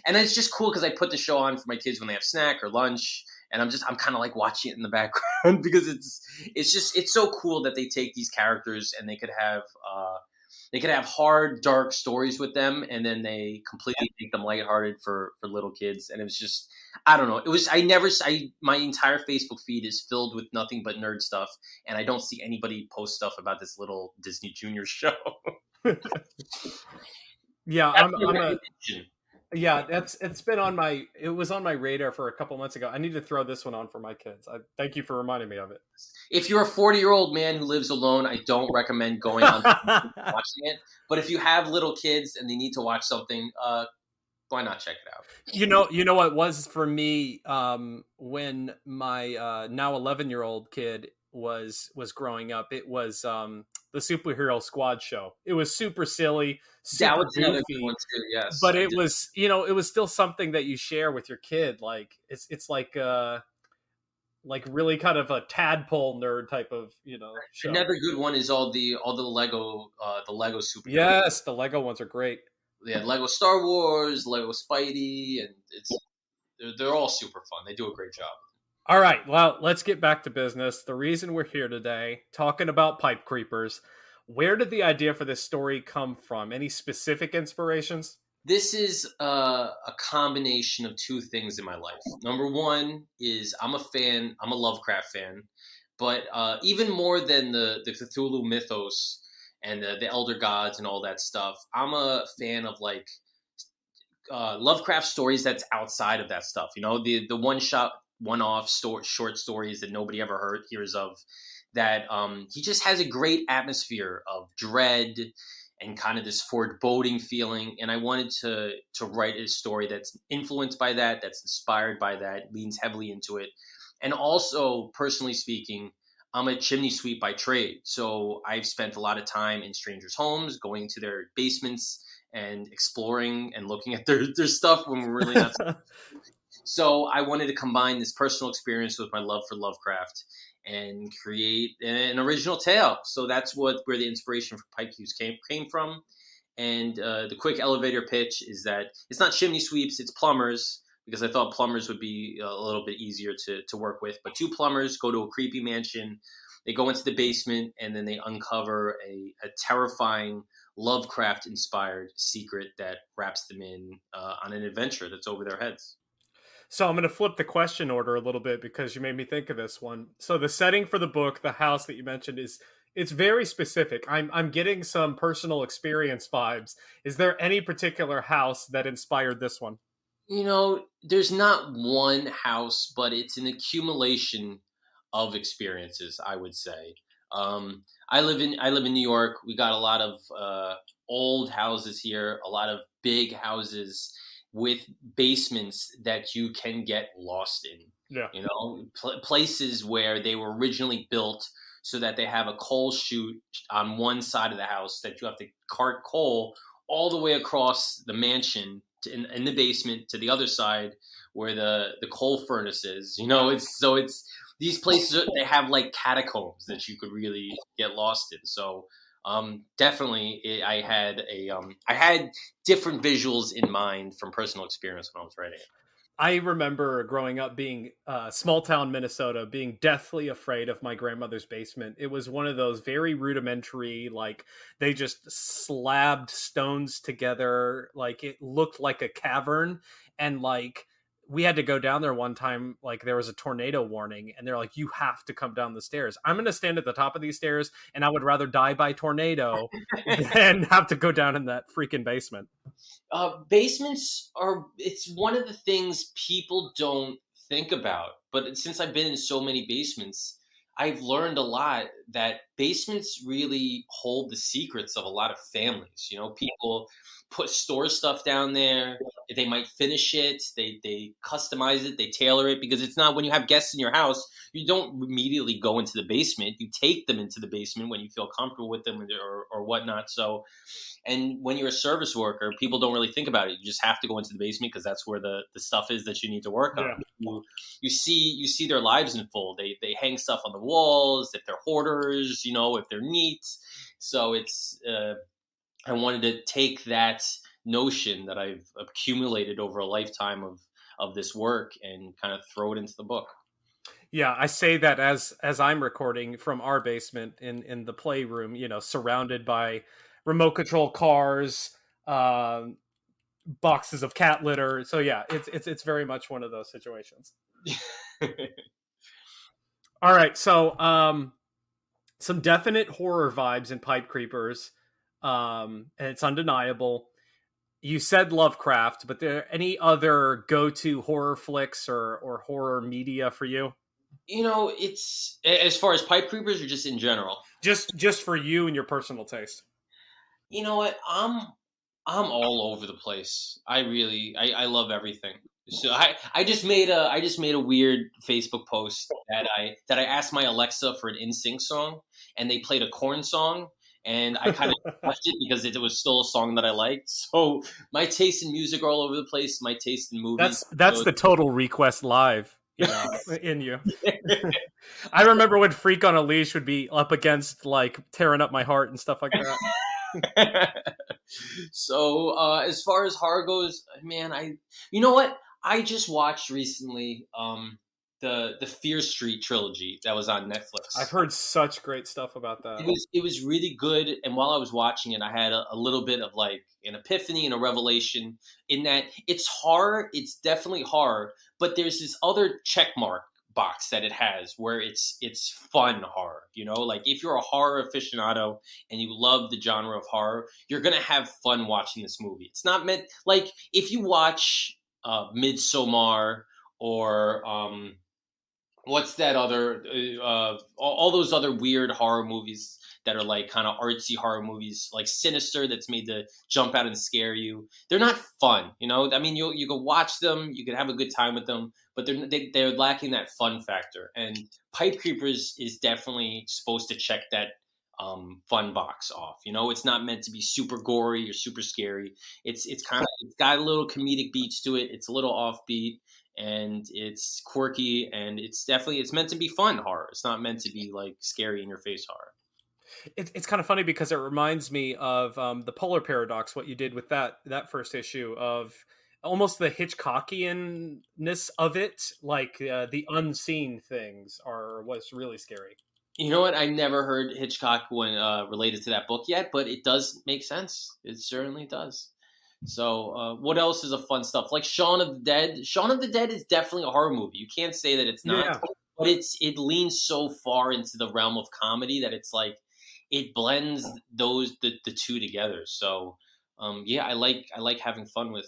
S3: it's just cool because I put the show on for my kids when they have snack or lunch, and I'm kind of like watching it in the background because it's so cool that they take these characters and they could have hard, dark stories with them, and then they completely make them lighthearted for little kids. And it was just, I don't know. My entire Facebook feed is filled with nothing but nerd stuff, and I don't see anybody post stuff about this little Disney Junior show.
S1: Yeah, it's been on it was on my radar for a couple months ago. I need to throw this one on for my kids. Thank you for reminding me of it.
S3: If you're a 40-year-old man who lives alone, I don't recommend going on watching it. But if you have little kids and they need to watch something, why not check it out?
S1: You know what was for me when my now 11-year-old kid was growing up. It was the Superhero Squad show. It was super silly, super
S3: that was
S1: goofy,
S3: another good one too. Yes,
S1: but it was it was still something that you share with your kid. Like it's like really kind of a tadpole nerd type of show.
S3: Another good one is all the Lego superheroes.
S1: Yes, the Lego ones are great.
S3: Yeah, Lego Star Wars, Lego Spidey, and they're all super fun. They do a great job.
S1: All right, well, let's get back to business. The reason we're here today, talking about pipe creepers, where did the idea for this story come from? Any specific inspirations?
S3: This is a combination of two things in my life. Number one is I'm a Lovecraft fan, but even more than the Cthulhu mythos and the elder gods and all that stuff, I'm a fan of like Lovecraft stories that's outside of that stuff. The one-off short stories that nobody ever hears of, that he just has a great atmosphere of dread and kind of this foreboding feeling. And I wanted to write a story that's influenced by that, that's inspired by that, leans heavily into it. And also, personally speaking, I'm a chimney sweep by trade. So I've spent a lot of time in strangers' homes, going to their basements and exploring and looking at their stuff when we're really not So I wanted to combine this personal experience with my love for Lovecraft and create an original tale. So that's where the inspiration for Pipe Cubes came from. And the quick elevator pitch is that it's not chimney sweeps, it's plumbers, because I thought plumbers would be a little bit easier to work with. But two plumbers go to a creepy mansion. They go into the basement, and then they uncover a terrifying Lovecraft-inspired secret that wraps them in on an adventure that's over their heads.
S1: So I'm going to flip the question order a little bit because you made me think of this one. So the setting for the book, the house that you mentioned, it's very specific. I'm getting some personal experience vibes. Is there any particular house that inspired this one?
S3: There's not one house, but it's an accumulation of experiences, I would say. I live in New York. We got a lot of old houses here, a lot of big houses with basements that you can get lost in.
S1: Yeah.
S3: Places where they were originally built so that they have a coal chute on one side of the house that you have to cart coal all the way across the mansion in the basement to the other side where the coal furnace is. It's these places, they have like catacombs that you could really get lost in. So definitely I had different visuals in mind from personal experience when I was writing it.
S1: I remember growing up being small town Minnesota, being deathly afraid of my grandmother's basement. It was one of those very rudimentary, like they just slabbed stones together. Like it looked like a cavern. And like we had to go down there one time, like there was a tornado warning and they're like, you have to come down the stairs. I'm going to stand at the top of these stairs and I would rather die by tornado than have to go down in that freaking basement.
S3: Basements it's one of the things people don't think about. But since I've been in so many basements, I've learned a lot that basements really hold the secrets of a lot of families. People store stuff down there. They might finish it. They customize it. They tailor it, because it's not, when you have guests in your house, you don't immediately go into the basement. You take them into the basement when you feel comfortable with them or whatnot. So, and when you're a service worker, people don't really think about it. You just have to go into the basement because that's where the stuff is that you need to work on. You see their lives in full. They hang stuff on the walls, if they're hoarders, if they're neat. So it's I wanted to take that notion that I've accumulated over a lifetime of this work and kind of throw it into the book.
S1: Yeah, I say that as I'm recording from our basement in the playroom, surrounded by remote control cars, boxes of cat litter. So yeah, it's very much one of those situations. All right, so some definite horror vibes in Pipe Creepers, and it's undeniable. You said Lovecraft, but there any other go-to horror flicks or horror media for you?
S3: It's as far as Pipe Creepers or just in general?
S1: Just for you and your personal taste.
S3: You know what? I'm all over the place. I love everything. So I just made a weird Facebook post that I asked my Alexa for an NSYNC song, and they played a Korn song, and I kind of watched it because it was still a song that I liked. So my taste in music are all over the place. My taste in movies.
S1: That's the Total Request Live, in you. I remember when Freak on a Leash would be up against like Tearing Up My Heart and stuff like that.
S3: So as far as horror goes, man, you know what? I just watched recently the Fear Street trilogy that was on Netflix.
S1: I've heard such great stuff about that.
S3: It was really good, and while I was watching it, I had a little bit of like an epiphany and a revelation in that it's horror. It's definitely horror, but there's this other check mark box that it has where it's fun horror. Like if you're a horror aficionado and you love the genre of horror, you're gonna have fun watching this movie. It's not meant like if you watch Midsommar or what's that other all those other weird horror movies that are like kind of artsy horror movies, like Sinister, that's made to jump out and scare you. They're not fun, I mean, you can watch them, you can have a good time with them, but they're lacking that fun factor. And Pipe Creepers is definitely supposed to check that fun box off. It's not meant to be super gory or super scary. It's got a little comedic beats to it. It's a little offbeat, and it's quirky, and it's meant to be fun horror. It's not meant to be like scary in your face horror.
S1: It's kind of funny because it reminds me of the Polar Paradox, what you did with that first issue, of almost the Hitchcockianness of it, like the unseen things was really scary.
S3: You know what? I never heard Hitchcock when related to that book yet, but it does make sense. It certainly does. So what else is a fun stuff? Like Shaun of the Dead. Shaun of the Dead is definitely a horror movie. You can't say that it's not.
S1: Yeah.
S3: But it leans so far into the realm of comedy that it's like it blends the two together. So yeah, I like having fun with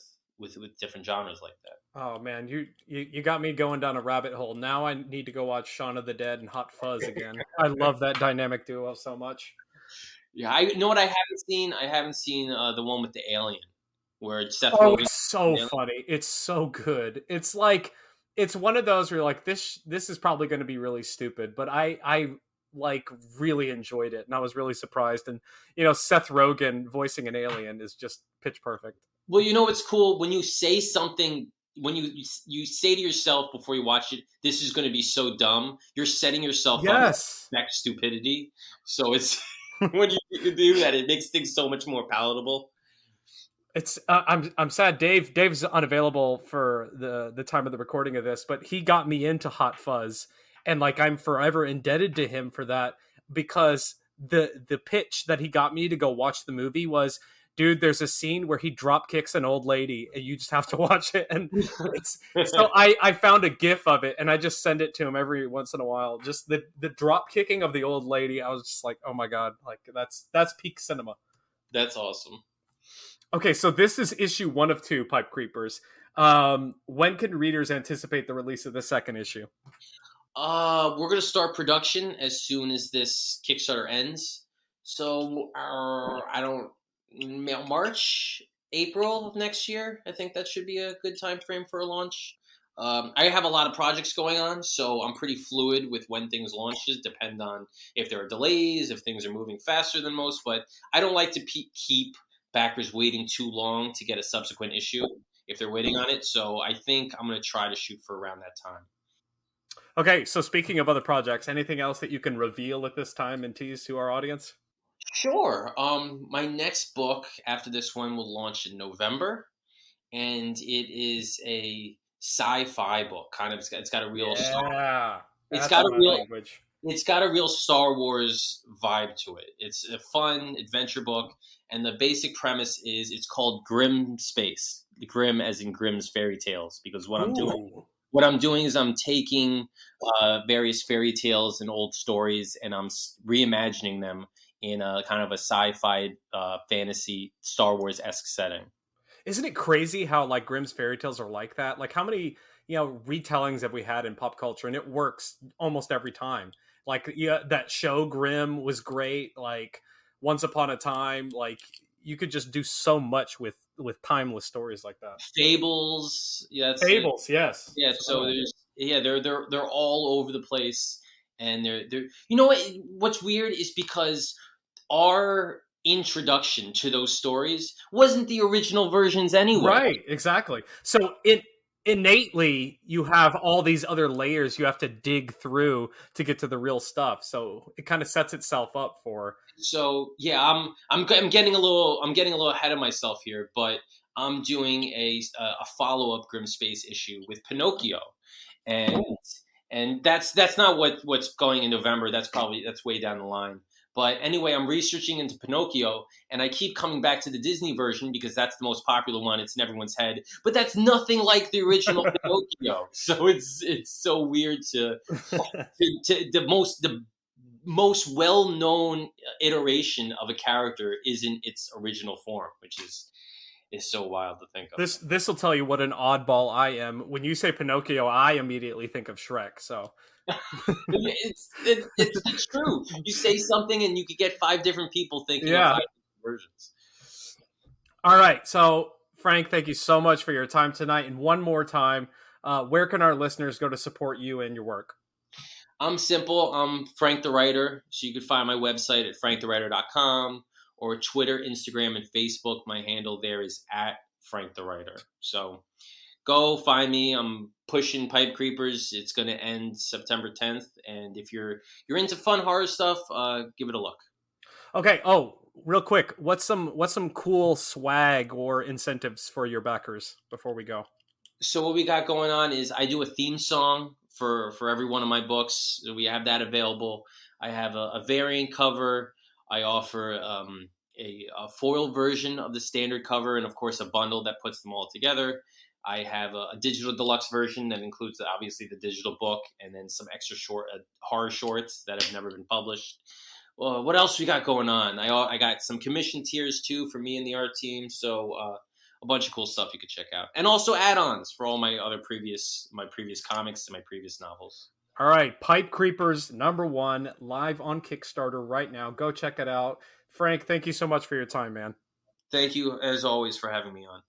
S3: different genres like that.
S1: Oh man, you got me going down a rabbit hole. Now I need to go watch Shaun of the Dead and Hot Fuzz again. I love that dynamic duo so much.
S3: Yeah, I know what I haven't seen. I haven't seen the one with the alien, where it's Seth
S1: Oh,
S3: Rogen.
S1: it's so funny. It's so good. It's like it's one of those where you're like this is probably going to be really stupid, but I like really enjoyed it, and I was really surprised. And Seth Rogen voicing an alien is just pitch perfect.
S3: Well, you know what's cool when you say something. When you say to yourself before you watch it, this is going to be so dumb, you're setting yourself up to expect stupidity. So it's when you do that, it makes things so much more palatable.
S1: It's I'm sad Dave's unavailable for the time of the recording of this, but he got me into Hot Fuzz, and like I'm forever indebted to him for that, because the pitch that he got me to go watch the movie was, dude, there's a scene where he drop kicks an old lady and you just have to watch it. And so I found a GIF of it and I just send it to him every once in a while. Just the drop kicking of the old lady. I was just like, oh my God, like that's peak cinema.
S3: That's awesome.
S1: Okay. So this is issue 1 of 2, Pipe Creepers. When can readers anticipate the release of the second issue?
S3: We're going to start production as soon as this Kickstarter ends. So March, April of next year. I think that should be a good time frame for a launch. I have a lot of projects going on, so I'm pretty fluid with when things launches. Depend on if there are delays, if things are moving faster than most. But I don't like to keep backers waiting too long to get a subsequent issue if they're waiting on it. So I think I'm going to try to shoot for around that time.
S1: Okay, so speaking of other projects, anything else that you can reveal at this time and tease to our audience?
S3: Sure. My next book after this one will launch in November, and it is a sci-fi book. Kind of, it's got a real it's got a real Star Wars vibe to it. It's a fun adventure book, and the basic premise is it's called Grimm Space. Grimm as in Grimm's fairy tales, because what I'm doing is I'm taking various fairy tales and old stories, and I'm reimagining them in a kind of a sci-fi fantasy Star Wars-esque setting.
S1: Isn't it crazy how like Grimm's fairy tales are like that? Like how many retellings have we had in pop culture, and it works almost every time. Like that show Grimm was great. Like Once Upon a Time, like you could just do so much with timeless stories like that.
S3: Fables,
S1: Fables, yes.
S3: Yeah, so they're all over the place, and they're you know what's weird is because our introduction to those stories wasn't the original versions anyway.
S1: Right, exactly. So innately you have all these other layers you have to dig through to get to the real stuff. So it kind of sets itself up for.
S3: So yeah, I'm getting a little ahead of myself here, but I'm doing a follow-up Grimm Space issue with Pinocchio, and that's not what's going in November. That's way down the line. But anyway, I'm researching into Pinocchio, and I keep coming back to the Disney version because that's the most popular one. It's in everyone's head, but that's nothing like the original Pinocchio. So it's so weird to the most well-known iteration of a character is in its original form, which is so wild to think of.
S1: This will tell you what an oddball I am. When you say Pinocchio, I immediately think of Shrek. So.
S3: It's true. You say something and you could get 5 different people thinking of 5 different versions.
S1: All right. So, Frank, thank you so much for your time tonight. And one more time, where can our listeners go to support you and your work?
S3: I'm simple. I'm Frank the Writer. So you can find my website at frankthewriter.com or Twitter, Instagram, and Facebook. My handle there is @FrankTheWriter. So go find me. I'm pushing Pipe Creepers. It's going to end September 10th, and if you're into fun horror stuff, give it a look.
S1: Okay. Oh, real quick, what's some cool swag or incentives for your backers before we go?
S3: So what we got going on is I do a theme song for every one of my books. We have that available. I have a variant cover. I offer a foil version of the standard cover, and of course a bundle that puts them all together. I have a digital deluxe version that includes obviously the digital book and then some extra short horror shorts that have never been published. Well, what else we got going on? I got some commission tiers too for me and the art team. So a bunch of cool stuff you could check out, and also add-ons for all my other previous comics and my previous novels.
S1: All right, Pipe Creepers #1 live on Kickstarter right now. Go check it out. Frank, thank you so much for your time, man.
S3: Thank you as always for having me on.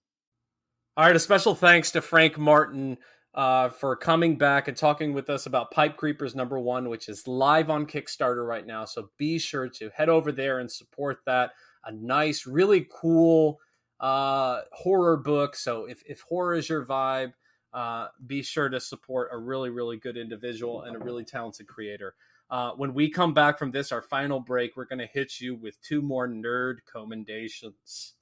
S1: All right, a special thanks to Frank Martin for coming back and talking with us about Pipe Creepers #1, which is live on Kickstarter right now. So be sure to head over there and support that. A nice, really cool horror book. So if horror is your vibe, be sure to support a really, really good individual and a really talented creator. When we come back from this, our final break, we're going to hit you with 2 more nerd commendations.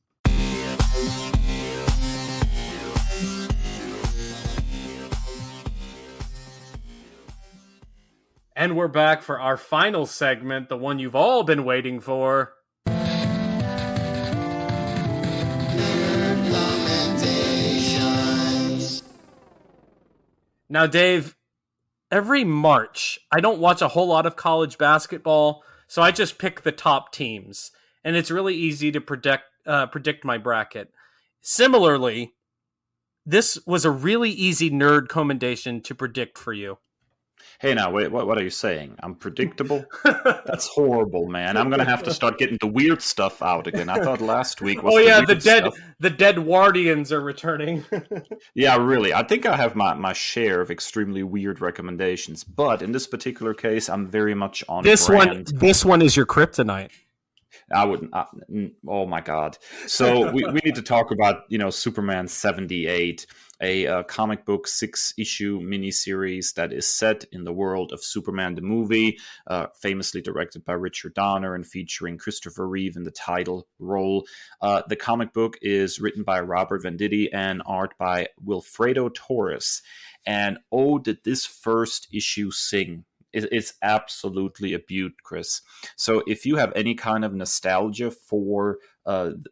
S1: And we're back for our final segment, the one you've all been waiting for. Now, Dave, every March, I don't watch a whole lot of college basketball, so I just pick the top teams. And it's really easy to predict my bracket. Similarly, this was a really easy nerd commendation to predict for you.
S2: Hey, now, wait, what are you saying? I'm predictable? That's horrible, man. I'm going to have to start getting the weird stuff out again. I thought last week was
S1: the dead Wardians are returning.
S2: Yeah, really. I think I have my share of extremely weird recommendations, but in this particular case, I'm very much on brand.
S1: This one is your kryptonite.
S2: I wouldn't. Oh my God! So we need to talk about Superman 78, a comic book 6-issue miniseries that is set in the world of Superman the movie, famously directed by Richard Donner and featuring Christopher Reeve in the title role. The comic book is written by Robert Venditti and art by Wilfredo Torres. And oh, did this first issue sing! It's absolutely a beaut, Chris. So if you have any kind of nostalgia for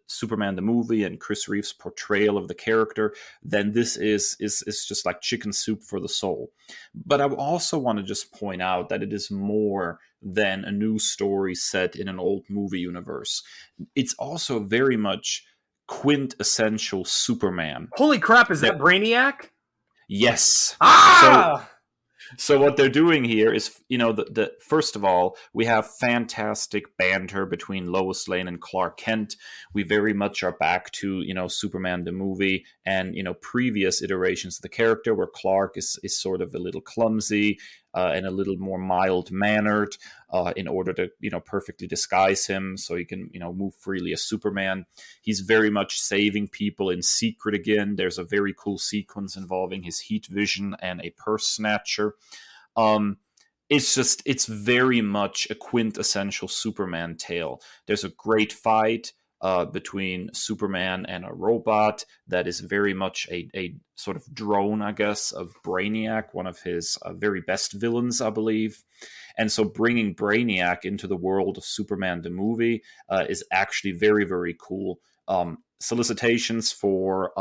S2: Superman the movie and Chris Reeve's portrayal of the character, then this is just like chicken soup for the soul. But I also want to just point out that it is more than a new story set in an old movie universe. It's also very much quintessential Superman.
S1: Holy crap, is that Brainiac?
S2: Yes.
S1: Ah!
S2: So what they're doing here is, the first of all, we have fantastic banter between Lois Lane and Clark Kent. We very much are back to, Superman the movie and, previous iterations of the character where Clark is sort of a little clumsy and a little more mild-mannered in order to, perfectly disguise him so he can, move freely as Superman. He's very much saving people in secret again. There's a very cool sequence involving his heat vision and a purse snatcher. It's very much a quintessential Superman tale. There's a great fight between Superman and a robot that is very much a sort of drone, I guess, of Brainiac, one of his very best villains, I believe. And so bringing Brainiac into the world of Superman the movie is actually very, very cool. Solicitations for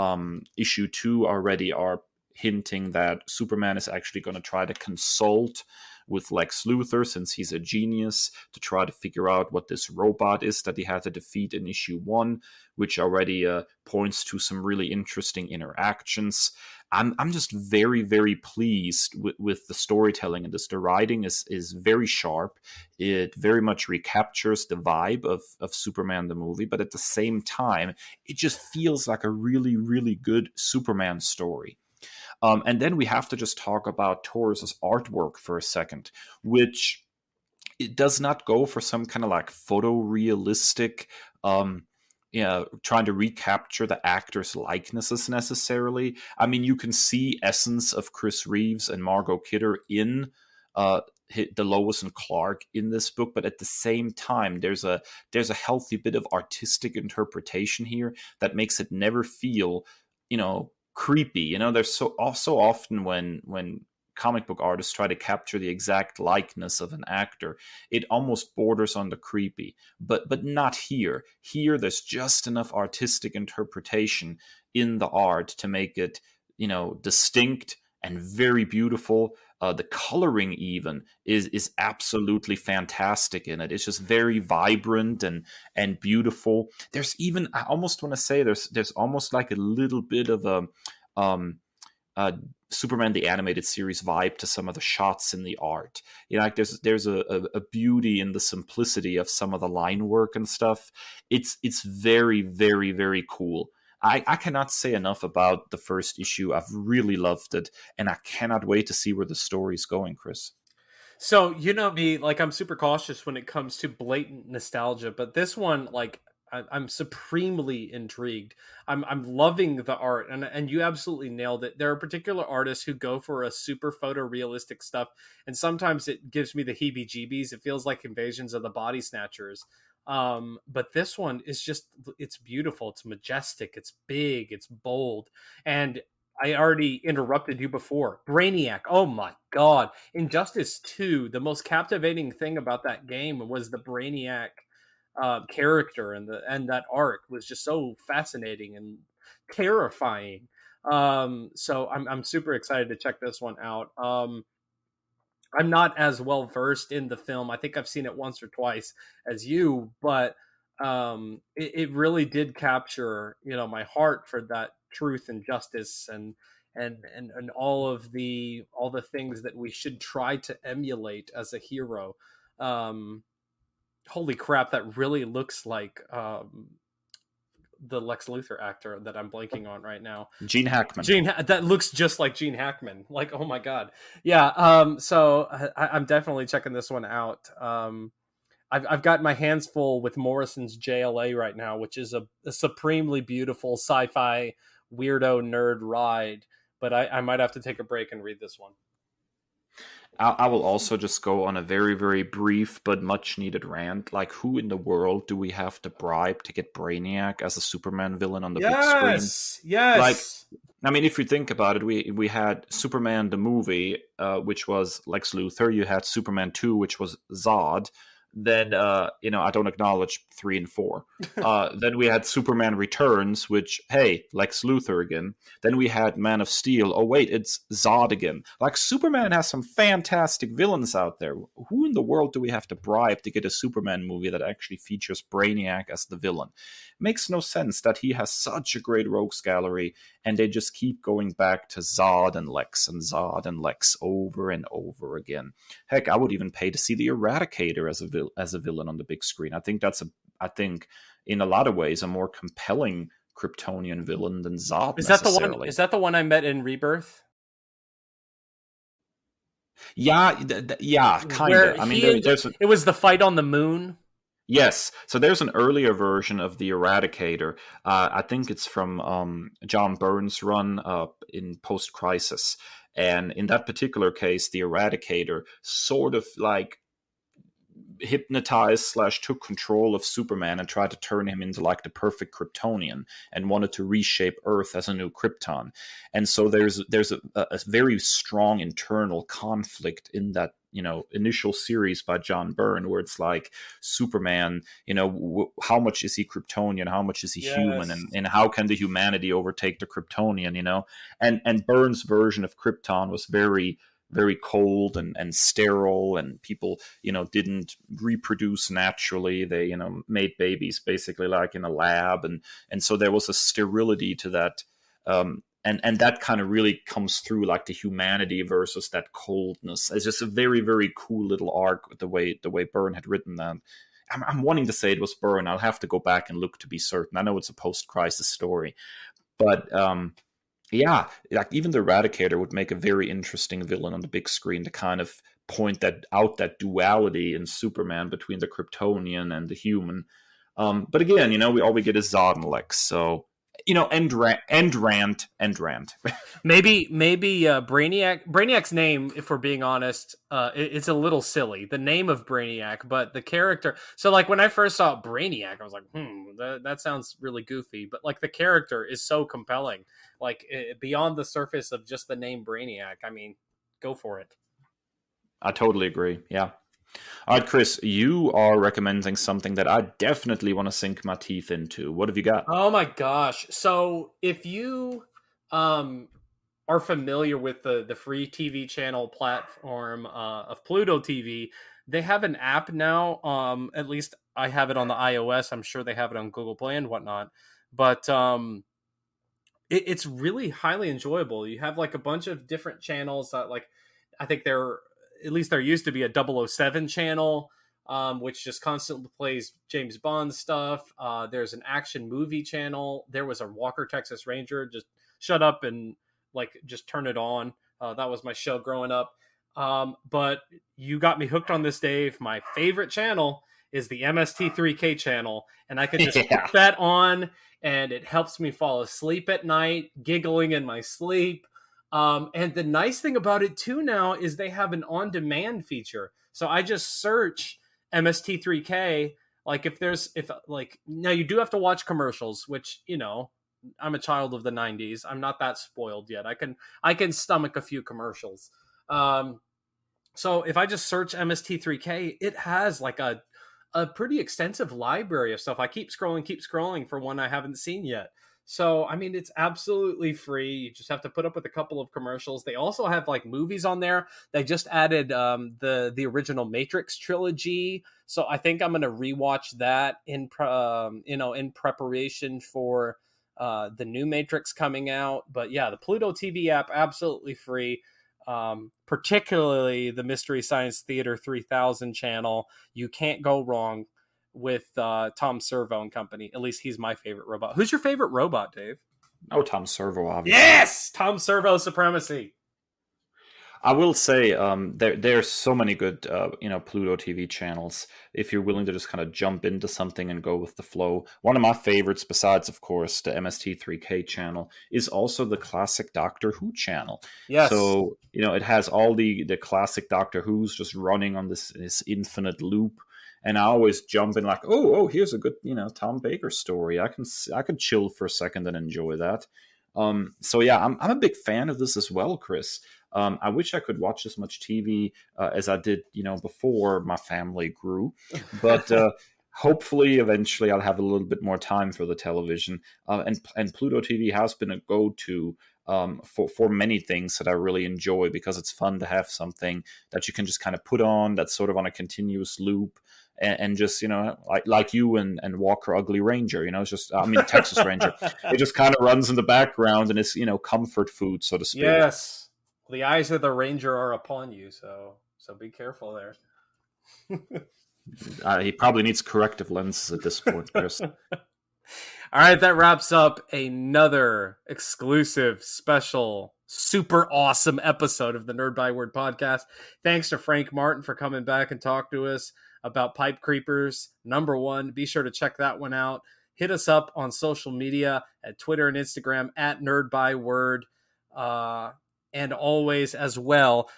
S2: issue 2 already are hinting that Superman is actually going to try to consult with Lex Luthor, since he's a genius, to try to figure out what this robot is that he had to defeat in issue 1, which already points to some really interesting interactions. I'm just very, very pleased with the storytelling in this. The writing is very sharp. It very much recaptures the vibe of Superman the movie, but at the same time, it just feels like a really, really good Superman story. And then we have to just talk about Torres' artwork for a second, which it does not go for some kind of like photorealistic trying to recapture the actors' likenesses necessarily. I mean, you can see essence of Chris Reeves and Margot Kidder in the Lois and Clark in this book, but at the same time, there's a healthy bit of artistic interpretation here that makes it never feel, creepy. There's so often when comic book artists try to capture the exact likeness of an actor, it almost borders on the creepy, but not here. Here, there's just enough artistic interpretation in the art to make it, distinct and very beautiful. The coloring even is absolutely fantastic in it. It's just very vibrant and beautiful. There's even, I almost want to say, there's almost like a little bit of a Superman the Animated Series vibe to some of the shots in the art. Like there's a beauty in the simplicity of some of the line work and stuff. It's very, very, very cool. I cannot say enough about the first issue. I've really loved it, and I cannot wait to see where the story's going, Chris.
S1: So, me, like, I'm super cautious when it comes to blatant nostalgia, but this one, like, I'm supremely intrigued. I'm loving the art, and you absolutely nailed it. There are particular artists who go for a super photorealistic stuff, and sometimes it gives me the heebie-jeebies. It feels like Invasions of the Body Snatchers. But this one is just, it's beautiful. It's majestic. It's big. It's bold. And I already interrupted you before. Brainiac. Oh my God. Injustice 2. The most captivating thing about that game was the Brainiac character, and that arc was just so fascinating and terrifying. So I'm super excited to check this one out. I'm not as well versed in the film. I think I've seen it once or twice as you, but it really did capture, my heart for that truth and justice and all the things that we should try to emulate as a hero. Holy crap, that really looks like the Lex Luthor actor that I'm blanking on right now.
S2: Gene Hackman.
S1: That looks just like Gene Hackman. Like, oh my God. Yeah. So I'm definitely checking this one out. I've got my hands full with Morrison's JLA right now, which is a supremely beautiful sci-fi weirdo nerd ride. But I might have to take a break and read this one.
S2: I will also just go on a very, very brief but much needed rant. Like, who in the world do we have to bribe to get Brainiac as a Superman villain on the big screen?
S1: Yes.
S2: Like, I mean, if you think about it, we had Superman the movie, which was Lex Luthor. You had Superman 2, which was Zod. Then, I don't acknowledge 3 and 4. Then we had Superman Returns, which, hey, Lex Luthor again. Then we had Man of Steel. Oh, wait, it's Zod again. Like, Superman has some fantastic villains out there. Who in the world do we have to bribe to get a Superman movie that actually features Brainiac as the villain? Makes no sense that he has such a great rogues gallery, and they just keep going back to Zod and Lex over and over again. Heck, I would even pay to see the Eradicator as a villain on the big screen. I think in a lot of ways a more compelling Kryptonian villain than Zod.
S1: Is that the one I met in Rebirth?
S2: Yeah, kind of. I mean,
S1: it was the fight on the moon.
S2: Yes, so there's an earlier version of the Eradicator. I think it's from John Byrne's run in Post Crisis, and in that particular case, the Eradicator sort of like hypnotized / took control of Superman and tried to turn him into like the perfect Kryptonian and wanted to reshape Earth as a new Krypton. And so there's a very strong internal conflict in that initial series by John Byrne, where it's like Superman, how much is he Kryptonian, how much is he human, and how can the humanity overtake the Kryptonian, and Byrne's version of Krypton was very, very cold and sterile, and people, didn't reproduce naturally. They, made babies basically like in a lab, and so there was a sterility to that, and that kind of really comes through, like the humanity versus that coldness. It's just a very, very cool little arc, the way Byrne had written that. I'm wanting to say it was Byrne. I'll have to go back and look to be certain. I know it's a post-crisis story, but yeah, like even the Eradicator would make a very interesting villain on the big screen to kind of point that duality in Superman between the Kryptonian and the human. But again, all we get is Zod and Lex. So, end rant.
S1: Maybe Brainiac's name, if we're being honest, it's a little silly. The name of Brainiac, but the character. So like when I first saw Brainiac, I was like, that sounds really goofy. But like the character is so compelling, like beyond the surface of just the name Brainiac. I mean, go for it.
S2: I totally agree. Yeah. All right, Kris, you are recommending something that I definitely want to sink my teeth into. What have you got?
S1: Oh my gosh. So if you are familiar with the free TV channel platform of Pluto TV, they have an app now. At least I have it on the iOS. I'm sure they have it on Google Play and whatnot. But it's really highly enjoyable. You have like a bunch of different channels that I think at least there used to be a 007 channel, which just constantly plays James Bond stuff. There's an action movie channel. There was a Walker, Texas Ranger. Just shut up and just turn it on. That was my show growing up. But you got me hooked on this, Dave. My favorite channel is the MST3K channel. And I could just put that on, and it helps me fall asleep at night, giggling in my sleep. And the nice thing about it too now is they have an on-demand feature. So I just search MST3K. Now you do have to watch commercials, which, I'm a child of the 90s. I'm not that spoiled yet. I can stomach a few commercials. So if I just search MST3K, it has a pretty extensive library of stuff. I keep scrolling for one I haven't seen yet. So, I mean, it's absolutely free. You just have to put up with a couple of commercials. They also have movies on there. They just added the original Matrix trilogy. So I think I'm going to rewatch that in preparation for the new Matrix coming out. But yeah, the Pluto TV app, absolutely free. Particularly the Mystery Science Theater 3000 channel. You can't go wrong with Tom Servo and company. At least he's my favorite robot. Who's your favorite robot, Dave?
S2: Oh, Tom Servo, obviously.
S1: Yes! Tom Servo supremacy.
S2: I will say there's so many good Pluto TV channels if you're willing to just kind of jump into something and go with the flow. One of my favorites, besides of course the MST3K channel, is also the classic Doctor Who channel.
S1: Yes.
S2: So it has all the classic Doctor Who's just running on this infinite loop. And I always jump in oh, here's a good, Tom Baker story. I can chill for a second and enjoy that. So yeah, I'm a big fan of this as well, Kris. I wish I could watch as much TV as I did, before my family grew. But hopefully, eventually, I'll have a little bit more time for the television. And Pluto TV has been a go-to for many things that I really enjoy, because it's fun to have something that you can just kind of put on that's sort of on a continuous loop. And just, like you and Walker Ugly Ranger, it's just, Texas Ranger. It just kind of runs in the background and it's, comfort food, so to speak.
S1: Yes. The eyes of the Ranger are upon you, so be careful there.
S2: He probably needs corrective lenses at this point, Kris.
S1: All right, that wraps up another exclusive, special, super awesome episode of the Nerd Byword podcast. Thanks to Frank Martin for coming back and talk to us about Pipe Creepers #1. Be sure to check that one out. Hit us up on social media at Twitter and Instagram at Nerd Byword, and always as well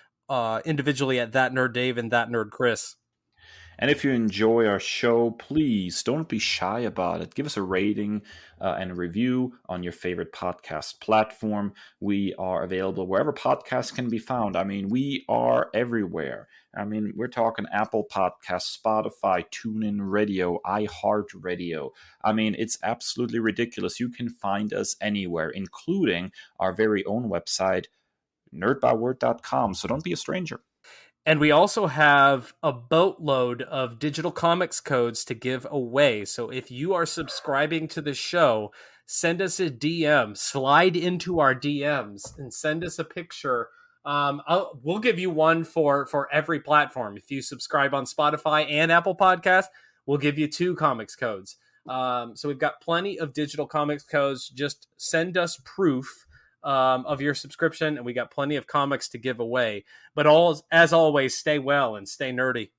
S1: individually at That Nerd Dave and That Nerd Kris.
S2: And if you enjoy our show, please don't be shy about it. Give us a rating and a review on your favorite podcast platform. We are available wherever podcasts can be found. We are everywhere. We're talking Apple Podcasts, Spotify, TuneIn Radio, iHeartRadio. It's absolutely ridiculous. You can find us anywhere, including our very own website, nerdbyword.com. So don't be a stranger.
S1: And we also have a boatload of digital comics codes to give away. So if you are subscribing to the show, send us a DM, slide into our DMs, and send us a picture. We'll give you one for every platform. If you subscribe on Spotify and Apple Podcasts, we'll give you 2 comics codes. So we've got plenty of digital comics codes. Just send us proof of your subscription, and we got plenty of comics to give away. But as always, stay well and stay nerdy.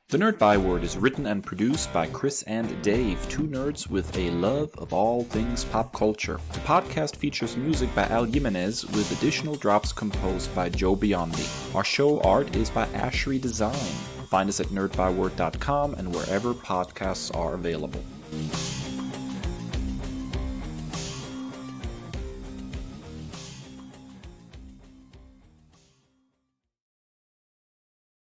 S2: The Nerd Byword is written and produced by Kris and Dave, two nerds with a love of all things pop culture. The podcast features music by Al Jimenez, with additional drops composed by Joe Biondi. Our show art is by Ashery Design. Find us at nerdbyword.com and wherever podcasts are available.